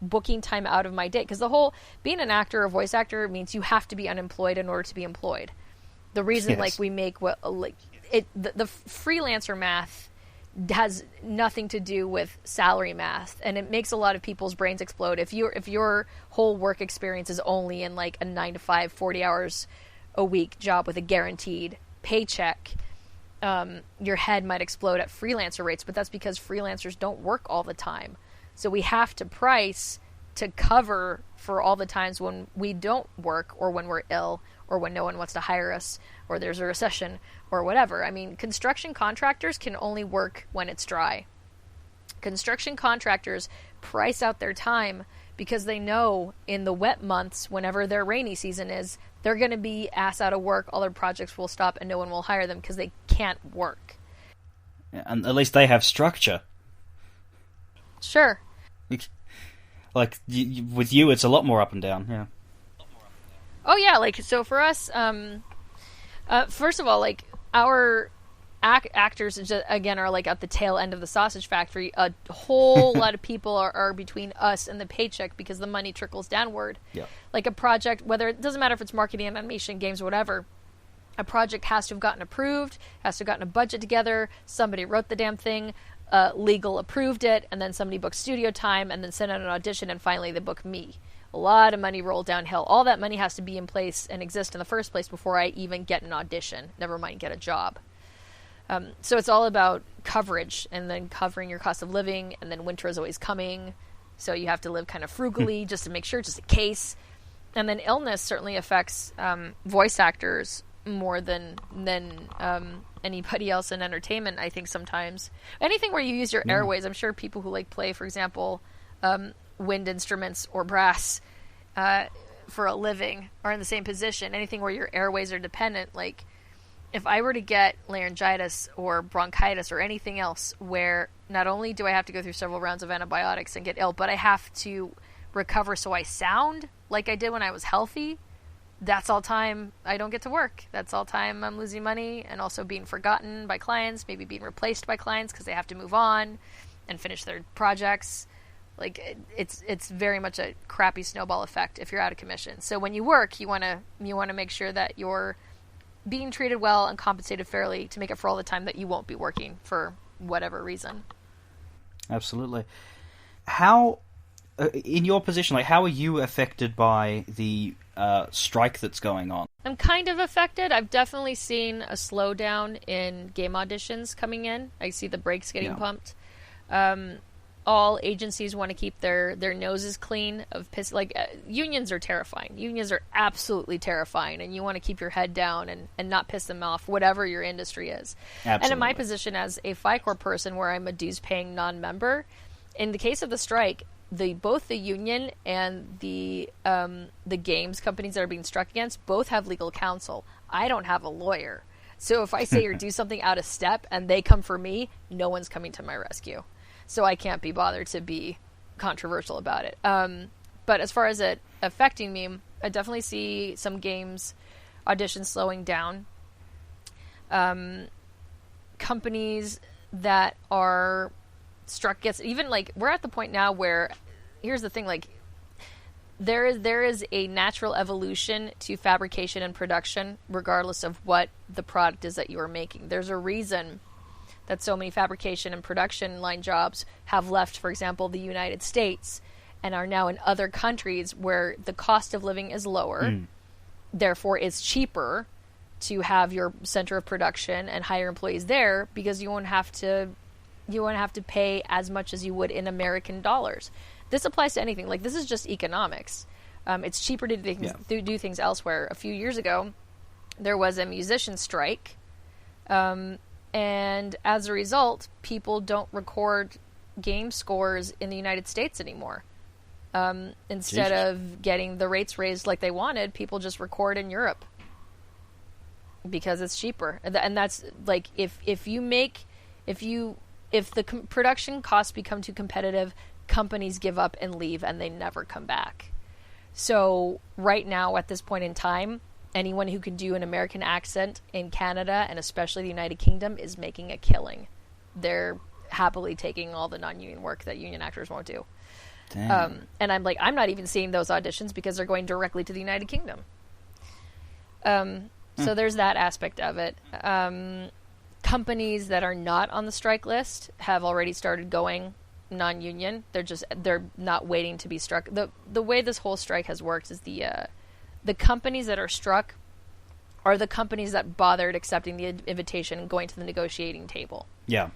booking time out of my day. Because the whole, being an actor or voice actor means you have to be unemployed in order to be employed. The reason, we make the freelancer math has nothing to do with salary math, and it makes a lot of people's brains explode. If your whole work experience is only in a 9 to 5, 40 hours a week job with a guaranteed paycheck, your head might explode at freelancer rates, but that's because freelancers don't work all the time. So we have to price to cover for all the times when we don't work, or when we're ill, or when no one wants to hire us, or there's a recession, or whatever. I mean, construction contractors can only work when it's dry. Construction contractors price out their time because they know in the wet months, whenever their rainy season is, they're going to be ass out of work, all their projects will stop, and no one will hire them because they can't work. Yeah, and at least they have structure. Sure. With you, it's a lot more up and down, yeah. Oh, yeah, so for us, first of all, our actors, just, again, are, at the tail end of the sausage factory. A whole lot of people are between us and the paycheck because the money trickles downward. Yeah. A project, it doesn't matter if it's marketing, animation, games, whatever, a project has to have gotten approved, has to have gotten a budget together, somebody wrote the damn thing, legal approved it, and then somebody booked studio time, and then sent out an audition, and finally they book me. A lot of money rolled downhill. All that money has to be in place and exist in the first place before I even get an audition, never mind get a job. So it's all about coverage, and then covering your cost of living, and then winter is always coming, so you have to live kind of frugally just to make sure, just in case. And then illness certainly affects voice actors more than anybody else in entertainment, I think sometimes. Anything where you use your airways, I'm sure people who play, for example, wind instruments or brass for a living are in the same position. Anything where your airways are dependent, if I were to get laryngitis or bronchitis or anything else where not only do I have to go through several rounds of antibiotics and get ill, but I have to recover so I sound like I did when I was healthy, that's all time I don't get to work. That's all time I'm losing money and also being forgotten by clients, maybe being replaced by clients because they have to move on and finish their projects. Like, it's very much a crappy snowball effect if you're out of commission. So when you work, you want to make sure that you're being treated well and compensated fairly to make up for all the time that you won't be working for whatever reason. Absolutely. How, in your position, like, how are you affected by the strike that's going on? I'm kind of affected. I've definitely seen a slowdown in game auditions coming in. I see the brakes getting pumped. All agencies want to keep their noses clean of piss. Like, unions are terrifying. Unions are absolutely terrifying, and you want to keep your head down and not piss them off, whatever your industry is. Absolutely. And in my position as a FICOR person, where I'm a dues-paying non-member, in the case of the strike, both the union and the games companies that are being struck against both have legal counsel. I don't have a lawyer. So if I say or do something out of step and they come for me, no one's coming to my rescue. So I can't be bothered to be controversial about it. But as far as it affecting me, I definitely see some games auditions slowing down. Companies that are struck against, even like, we're at the point now where, here's the thing, like, there is a natural evolution to fabrication and production regardless of what the product is that you are making. There's a reason that so many fabrication and production line jobs have left, for example, the United States and are now in other countries where the cost of living is lower. Therefore, it's cheaper to have your center of production and hire employees there because you won't have to pay as much as you would in American dollars. This applies to anything. Like, this is just economics. It's cheaper to do things elsewhere. A few years ago, there was a musician strike. And as a result, people don't record game scores in the United States anymore. Instead of getting the rates raised like they wanted, people just record in Europe because it's cheaper. And that's like, if the production costs become too competitive, companies give up and leave and they never come back. So right now, at this point in time, anyone who can do an American accent in Canada, and especially the United Kingdom, is making a killing. They're happily taking all the non-union work that union actors won't do. And I'm like, I'm not even seeing those auditions because they're going directly to the United Kingdom. So there's that aspect of it. Companies that are not on the strike list have already started going non-union. They're not waiting to be struck. The way this whole strike has worked is the companies that are struck are the companies that bothered accepting the invitation and going to the negotiating table. Yeah.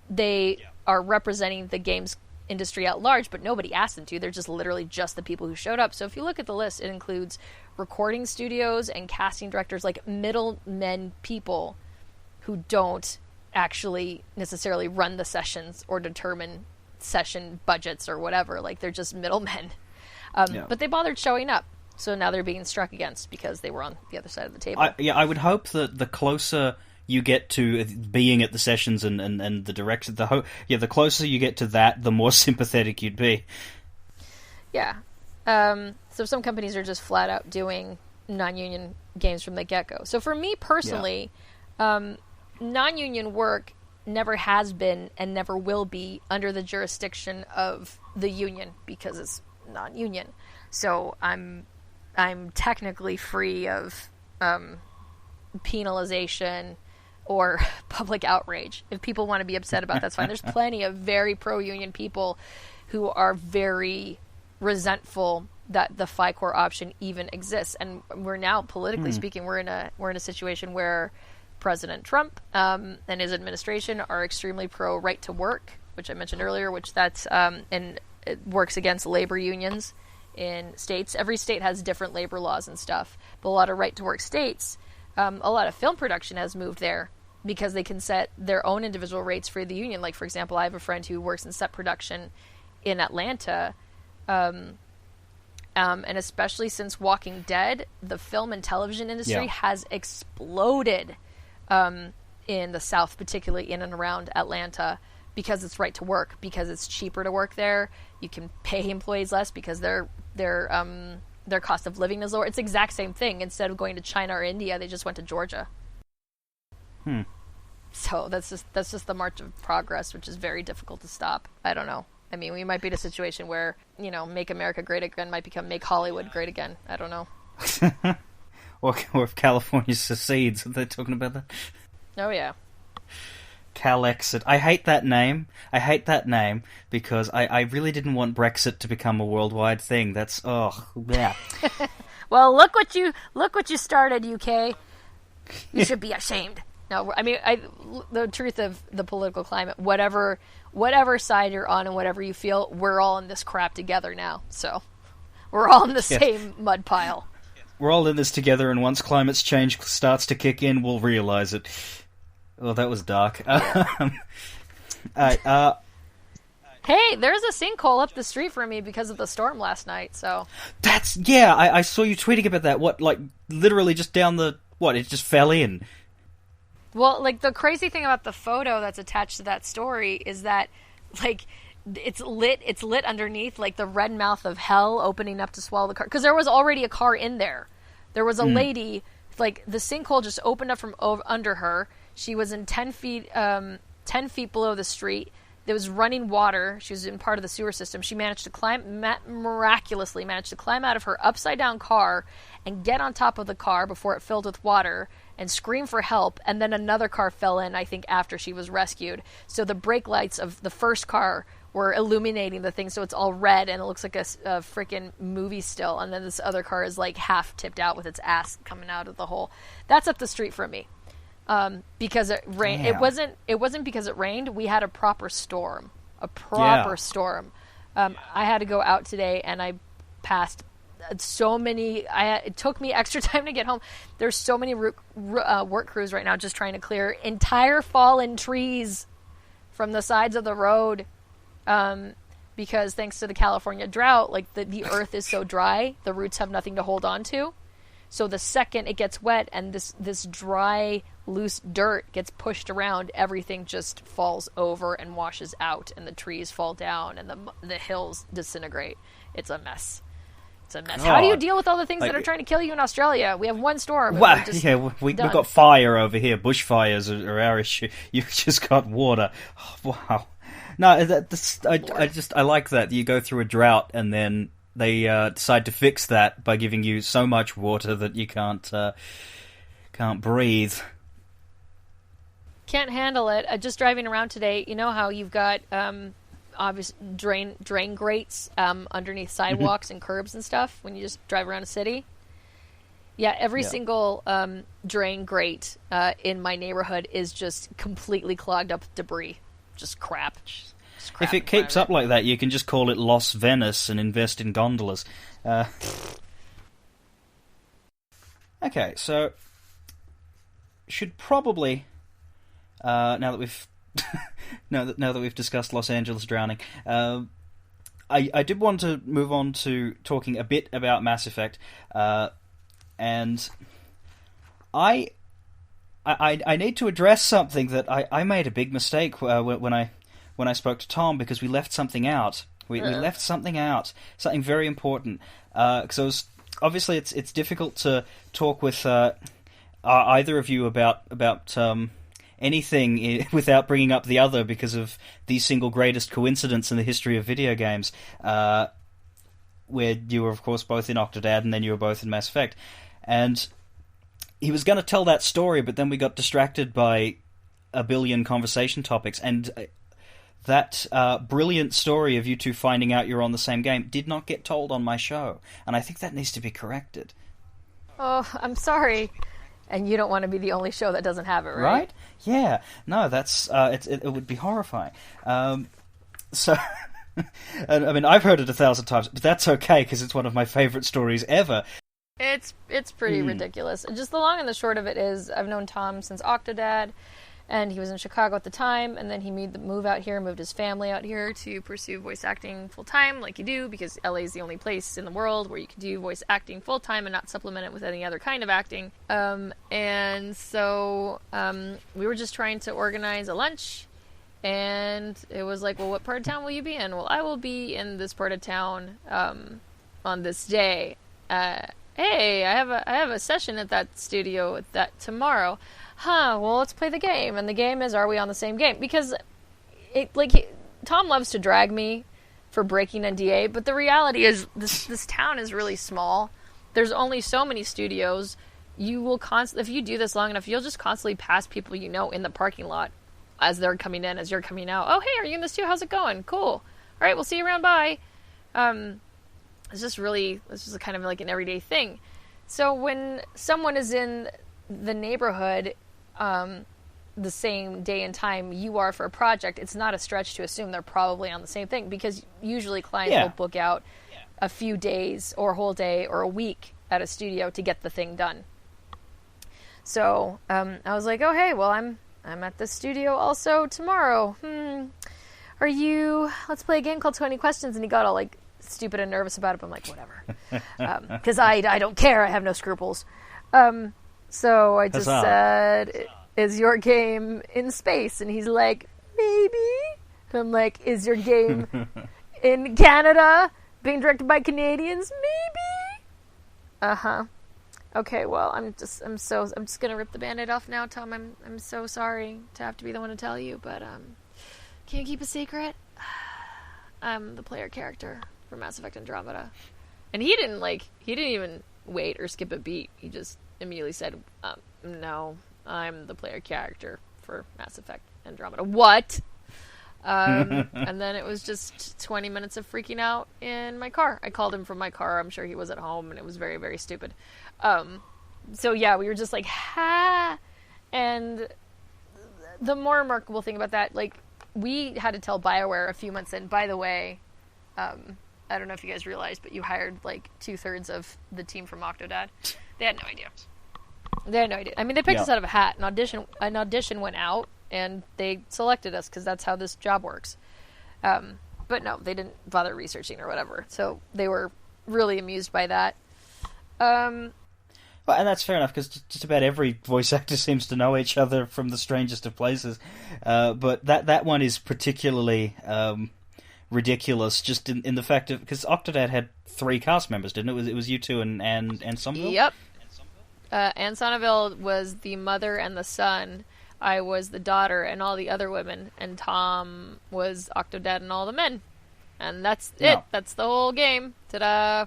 They are representing the games industry at large, but nobody asked them to. They're just literally just the people who showed up. So if you look at the list, it includes recording studios and casting directors, like middlemen people who don't actually necessarily run the sessions or determine session budgets or whatever. Like, they're just middlemen. But they bothered showing up. So now they're being struck against because they were on the other side of the table. I would hope that the closer you get to being at the sessions and the direction, the closer you get to that, the more sympathetic you'd be. Yeah. So some companies are just flat out doing non-union games from the get-go. So for me personally, non-union work never has been and never will be under the jurisdiction of the union because it's non-union. So I'm technically free of penalization or public outrage. If people want to be upset about that, that's fine. There's plenty of very pro-union people who are very resentful that the FICOR option even exists. And we're now, politically speaking, we're in a situation where President Trump and his administration are extremely pro right to work, which I mentioned earlier, which that's and it works against labor unions in states. Every state has different labor laws and stuff, but a lot of right to work states, a lot of film production has moved there because they can set their own individual rates for the union. Like, for example, I have a friend who works in set production in Atlanta, and especially since Walking Dead, the film and television industry has exploded in the South, particularly in and around Atlanta, because it's right to work, because it's cheaper to work there. You can pay employees less because their cost of living is lower. It's the exact same thing. Instead of going to China or India, they just went to Georgia. So that's just the march of progress, which is very difficult to stop. I don't know. I mean, we might be in a situation where, Make America Great Again might become Make Hollywood Great Again. I don't know. or if California secedes, are they talking about that? Oh, yeah. Calexit. I hate that name. Because I really didn't want Brexit to become a worldwide thing. That's, yeah. Well, look what you started, UK. You should be ashamed. No, I mean, the truth of the political climate, whatever side you're on and whatever you feel, we're all in this crap together now. So we're all in the same mud pile. We're all in this together, and once climate change starts to kick in, we'll realize it. Oh, that was dark. Hey, there's a sinkhole up the street from me because of the storm last night, so... I saw you tweeting about that. What, like, literally just down the... What, it just fell in? Well, like, the crazy thing about the photo that's attached to that story is that, like, it's lit underneath, like, the red mouth of hell opening up to swallow the car. Because there was already a car in there. There was a lady, like, the sinkhole just opened up from under her. She was in 10 feet below the street. There was running water. She was in part of the sewer system. She managed to miraculously managed to climb out of her upside-down car and get on top of the car before it filled with water and scream for help. And then another car fell in, I think, after she was rescued. So the brake lights of the first car were illuminating the thing, so it's all red and it looks like a freaking movie still. And then this other car is, like, half tipped out with its ass coming out of the hole. That's up the street from me. Because it rained. It wasn't because it rained. We had a proper storm. Storm. I had to go out today, and I passed so many. It took me extra time to get home. There's so many work crews right now just trying to clear entire fallen trees from the sides of the road. Because thanks to the California drought, like the earth is so dry, the roots have nothing to hold on to. So the second it gets wet and this dry, loose dirt gets pushed around, everything just falls over and washes out, and the trees fall down, and the hills disintegrate. It's a mess. God. How do you deal with all the things that are trying to kill you in Australia? We have one storm. Well, we've got fire over here. Bushfires are our issue. You've just got water. Oh, wow. No, I like that. You go through a drought and then they decide to fix that by giving you so much water that you can't breathe. Can't handle it. Just driving around today, you know how you've got obvious drain grates underneath sidewalks and curbs and stuff when you just drive around a city? Yeah, every single drain grate in my neighborhood is just completely clogged up with debris. Just crap. If it keeps up like that, you can just call it Los Venice and invest in gondolas. Okay, so should probably now that we've now that we've discussed Los Angeles drowning, I did want to move on to talking a bit about Mass Effect, and I need to address something that I made a big mistake when I spoke to Tom, because we left something out. We left something out, something very important. Because obviously it's difficult to talk with either of you about anything without bringing up the other, because of the single greatest coincidence in the history of video games, where you were, of course, both in Octodad and then you were both in Mass Effect. And he was going to tell that story, but then we got distracted by a billion conversation topics, and that brilliant story of you two finding out you're on the same game did not get told on my show, and I think that needs to be corrected. Oh, I'm sorry. And you don't want to be the only show that doesn't have it, right? Right? Yeah. No, that's it would be horrifying. So, I mean, I've heard it 1,000 times, but that's okay, because it's one of my favorite stories ever. It's pretty ridiculous. And just the long and the short of it is, I've known Tom since Octodad, and he was in Chicago at the time, and then he made the move out here, moved his family out here to pursue voice acting full-time, like you do, because LA is the only place in the world where you can do voice acting full-time and not supplement it with any other kind of acting. And so we were just trying to organize a lunch, and it was like, well, what part of town will you be in? Well, I will be in this part of town on this day. Hey, I have a session at that studio tomorrow. Well, let's play the game. And the game is, are we on the same game? Because Tom loves to drag me for breaking NDA, but the reality is this town is really small. There's only so many studios. You will if you do this long enough, you'll just constantly pass people you know in the parking lot as they're coming in, as you're coming out. Oh, hey, are you in this too? How's it going? Cool. All right, we'll see you around. Bye. It's just kind of like an everyday thing. So when someone is in the neighborhood the same day and time you are for a project, it's not a stretch to assume they're probably on the same thing, because usually clients will book out a few days or a whole day or a week at a studio to get the thing done. So I was like, oh, hey, well, I'm at the studio also tomorrow. Let's play a game called 20 Questions. And he got all like stupid and nervous about it. But I'm like, whatever. Because I don't care. I have no scruples. So I just said, is your game in space? And he's like, maybe. And I'm like, is your game in Canada, being directed by Canadians? Maybe. Uh-huh. Okay, well, I'm just gonna rip the Band-Aid off now, Tom. I'm so sorry to have to be the one to tell you, but can you keep a secret? I'm the player character for Mass Effect Andromeda. And he didn't even wait or skip a beat. He just immediately said, no, I'm the player character for Mass Effect Andromeda. What? And then it was just 20 minutes of freaking out in my car. I called him from my car. I'm sure he was at home, and it was very, very stupid. So yeah, we were just like, ha! And the more remarkable thing about that, like, we had to tell Bioware a few months in, by the way, I don't know if you guys realized, but you hired like 2/3 of the team from Octodad. They had no idea. I mean, they picked us out of a hat. An audition went out, and they selected us because that's how this job works. But no, they didn't bother researching or whatever. So they were really amused by that. Well, and that's fair enough, because just about every voice actor seems to know each other from the strangest of places. But that one is particularly ridiculous, just in the fact of, because Octodad had 3 cast members, didn't it? It was you two and Somerville? Yep. Anne Sonneville was the mother and the son. I was the daughter and all the other women. And Tom was Octodad and all the men. And that's it. That's the whole game. Ta-da!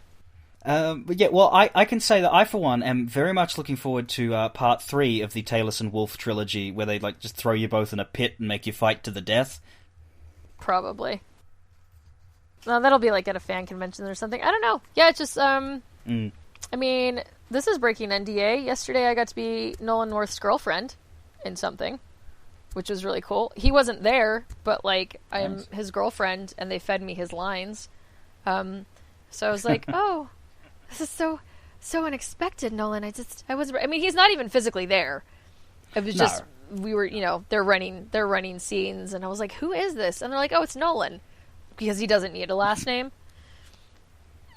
But yeah, well, I can say that I, for one, am very much looking forward to part 3 of the Talus and Wolff trilogy, where they like just throw you both in a pit and make you fight to the death. Probably. No, that'll be like at a fan convention or something. I don't know. Yeah, it's just I mean, this is breaking NDA. Yesterday, I got to be Nolan North's girlfriend in something, which was really cool. He wasn't there, but like I'm his girlfriend, and they fed me his lines. So I was like, oh. This is so unexpected, Nolan. I mean, he's not even physically there. It was just, we were, they're running scenes, and I was like, who is this? And they're like, oh, it's Nolan, because he doesn't need a last name.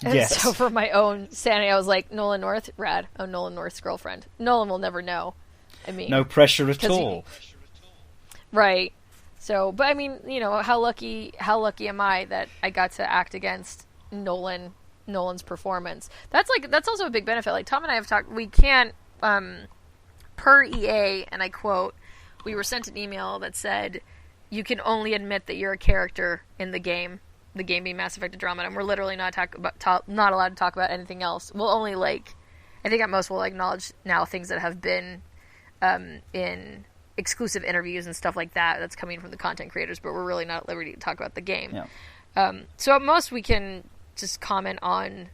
And yes. So for my own sanity, I was like, Nolan North, rad. Oh, Nolan North's girlfriend. Nolan will never know. I mean, no pressure at all. Right. So, but I mean, how lucky am I that I got to act against Nolan's performance. That's also a big benefit. Like Tom and I have talked, we can't per EA, and I quote, we were sent an email that said you can only admit that you're a character in the game being Mass Effect Andromeda, and we're literally not allowed to talk about anything else. We'll only I think at most we'll acknowledge now things that have been in exclusive interviews and stuff like that that's coming from the content creators, but we're really not at liberty to talk about the game. Yeah. So at most we can just comment on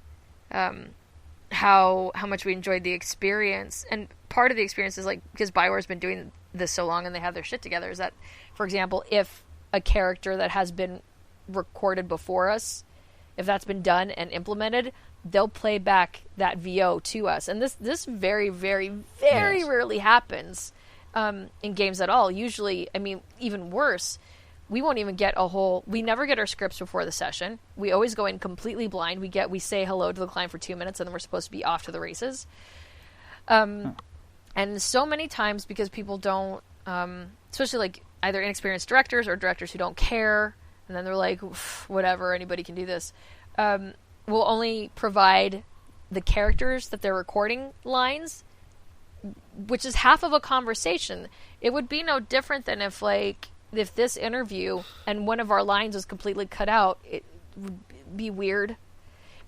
how much we enjoyed the experience. And part of the experience is, like, because Bioware's been doing this so long and they have their shit together, is that, for example, if a character that has been recorded before us, if that's been done and implemented, they'll play back that VO to us. And this very, very, very rarely happens. in games at all. Usually, I mean, even worse, we won't even get we never get our scripts before the session. We always go in completely blind. We say hello to the client for 2 minutes, and then we're supposed to be off to the races. And so many times, because people don't, especially like either inexperienced directors or directors who don't care, and then they're like, whatever, anybody can do this, will only provide the characters that they're recording lines, which is half of a conversation. It would be no different than if this interview and one of our lines was completely cut out. It would be weird.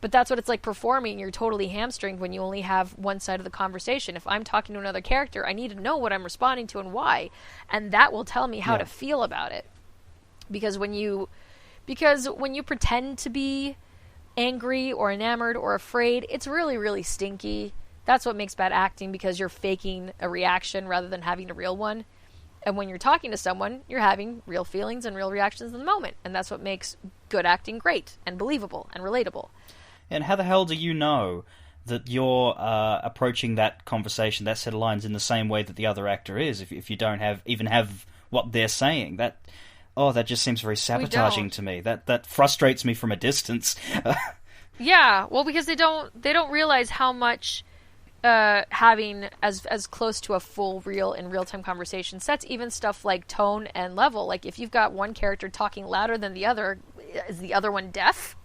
But that's what it's like performing. You're totally hamstringed when you only have one side of the conversation. If I'm talking to another character, I need to know what I'm responding to and why. And that will tell me how to feel about it. Because when you pretend to be angry or enamored or afraid, it's really, really stinky. That's what makes bad acting, because you're faking a reaction rather than having a real one. And when you're talking to someone, you're having real feelings and real reactions in the moment. And that's what makes good acting great and believable and relatable. And how the hell do you know that you're approaching that conversation, that set of lines, in the same way that the other actor is, if you don't even have what they're saying? That just seems very sabotaging to me. That frustrates me from a distance. Yeah, well, because they don't realize how much having as close to a full real-time conversation sets even stuff like tone and level. Like, if you've got one character talking louder than the other, is the other one deaf?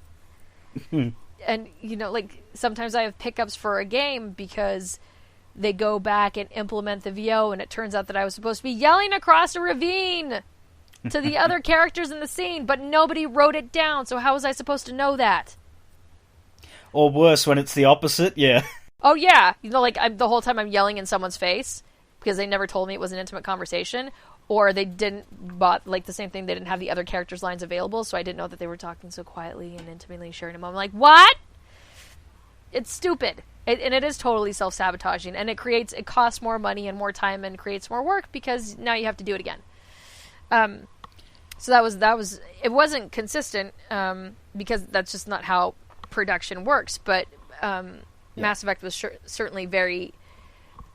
And, like, sometimes I have pickups for a game because they go back and implement the VO, and it turns out that I was supposed to be yelling across a ravine to the other characters in the scene, but nobody wrote it down, so how was I supposed to know that? Or worse, when it's the opposite, yeah. Oh, yeah. The whole time I'm yelling in someone's face because they never told me it was an intimate conversation, or they didn't, the same thing, they didn't have the other characters' lines available, so I didn't know that they were talking so quietly and intimately sharing a moment. Like, what? It's stupid. And it is totally self-sabotaging, and it costs more money and more time and creates more work because now you have to do it again. So that was, it wasn't consistent, because that's just not how production works, but, Mass Effect was certainly very,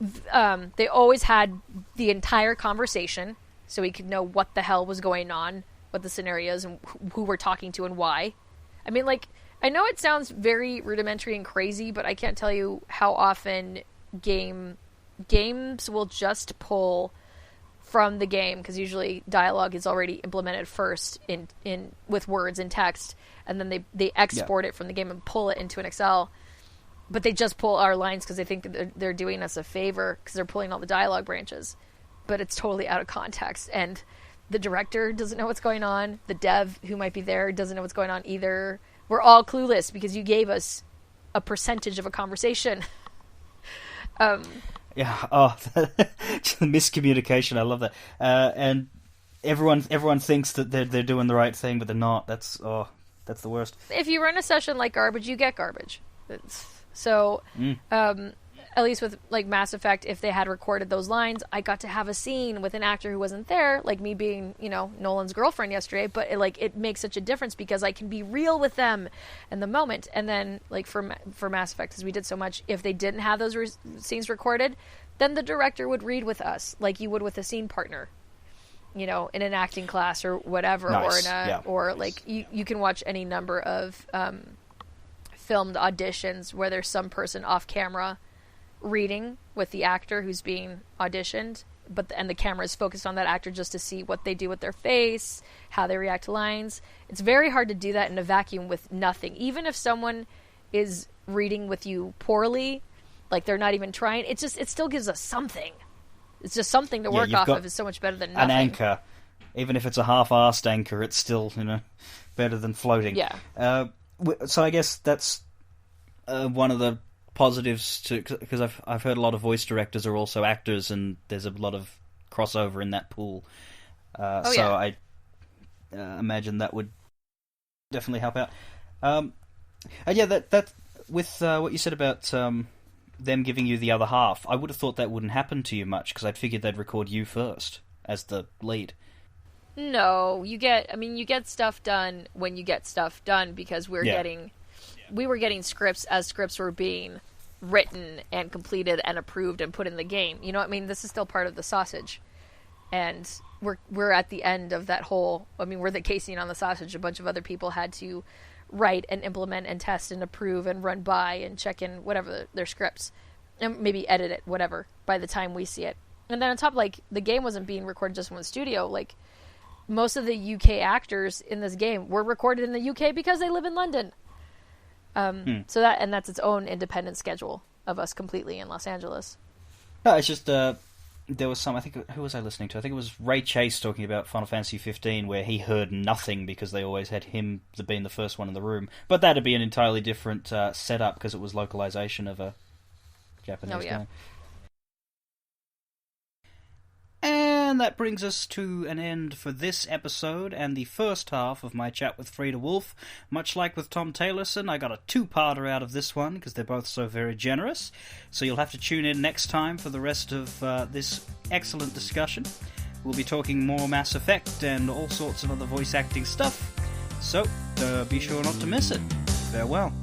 they always had the entire conversation, so we could know what the hell was going on, what the scenarios, and who we're talking to and why. I mean, I know it sounds very rudimentary and crazy, but I can't tell you how often games will just pull from the game, because usually dialogue is already implemented first in with words and text, and then they export it from the game and pull it into an Excel. But they just pull our lines because they think that they're doing us a favor because they're pulling all the dialogue branches. But it's totally out of context. And the director doesn't know what's going on. The dev who might be there doesn't know what's going on either. We're all clueless because you gave us a percentage of a conversation. Yeah. Oh, miscommunication. I love that. And everyone thinks that they're doing the right thing, but they're not. That's the worst. If you run a session like garbage, you get garbage. At least with Mass Effect, if they had recorded those lines, I got to have a scene with an actor who wasn't there, like me being, Nolan's girlfriend yesterday, but it makes such a difference because I can be real with them in the moment. And then, for Mass Effect, because we did so much, if they didn't have those scenes recorded, then the director would read with us, like you would with a scene partner, in an acting class or whatever, nice. or you can watch any number of filmed auditions where there's some person off camera reading with the actor who's being auditioned, and the camera is focused on that actor just to see what they do with their face, how they react to lines. It's very hard to do that in a vacuum with nothing. Even if someone is reading with you poorly, they're not even trying, it still gives us something. It's just something to work off of. Is so much better than nothing. An anchor, even if it's a half-assed anchor, it's still better than floating. Yeah. So I guess that's one of the positives to, because I've heard a lot of voice directors are also actors, and there's a lot of crossover in that pool. I imagine that would definitely help out. That with what you said about them giving you the other half, I would have thought that wouldn't happen to you much, because I'd figured they'd record you first as the lead. No, you get stuff done when you get stuff done, because we were getting scripts as scripts were being written and completed and approved and put in the game. You know what I mean? This is still part of the sausage. And we're at the end of that whole... I mean, we're the casing on the sausage. A bunch of other people had to write and implement and test and approve and run by and check in whatever their scripts. And maybe edit it, whatever, by the time we see it. And then on top, like, the game wasn't being recorded just in one studio. Like, most of the UK actors in this game were recorded in the UK because they live in London. So that's its own independent schedule of us completely in Los Angeles. No, it's just there was some. I think who was I listening to? I think it was Ray Chase talking about Final Fantasy 15, where he heard nothing because they always had him being the first one in the room. But that'd be an entirely different setup because it was localization of a Japanese game. And that brings us to an end for this episode and the first half of my chat with Fryda Wolff. Much like with Tom Taylorson, I got a two-parter out of this one because they're both so very generous. So you'll have to tune in next time for the rest of this excellent discussion. We'll be talking more Mass Effect and all sorts of other voice acting stuff. So be sure not to miss it. Farewell.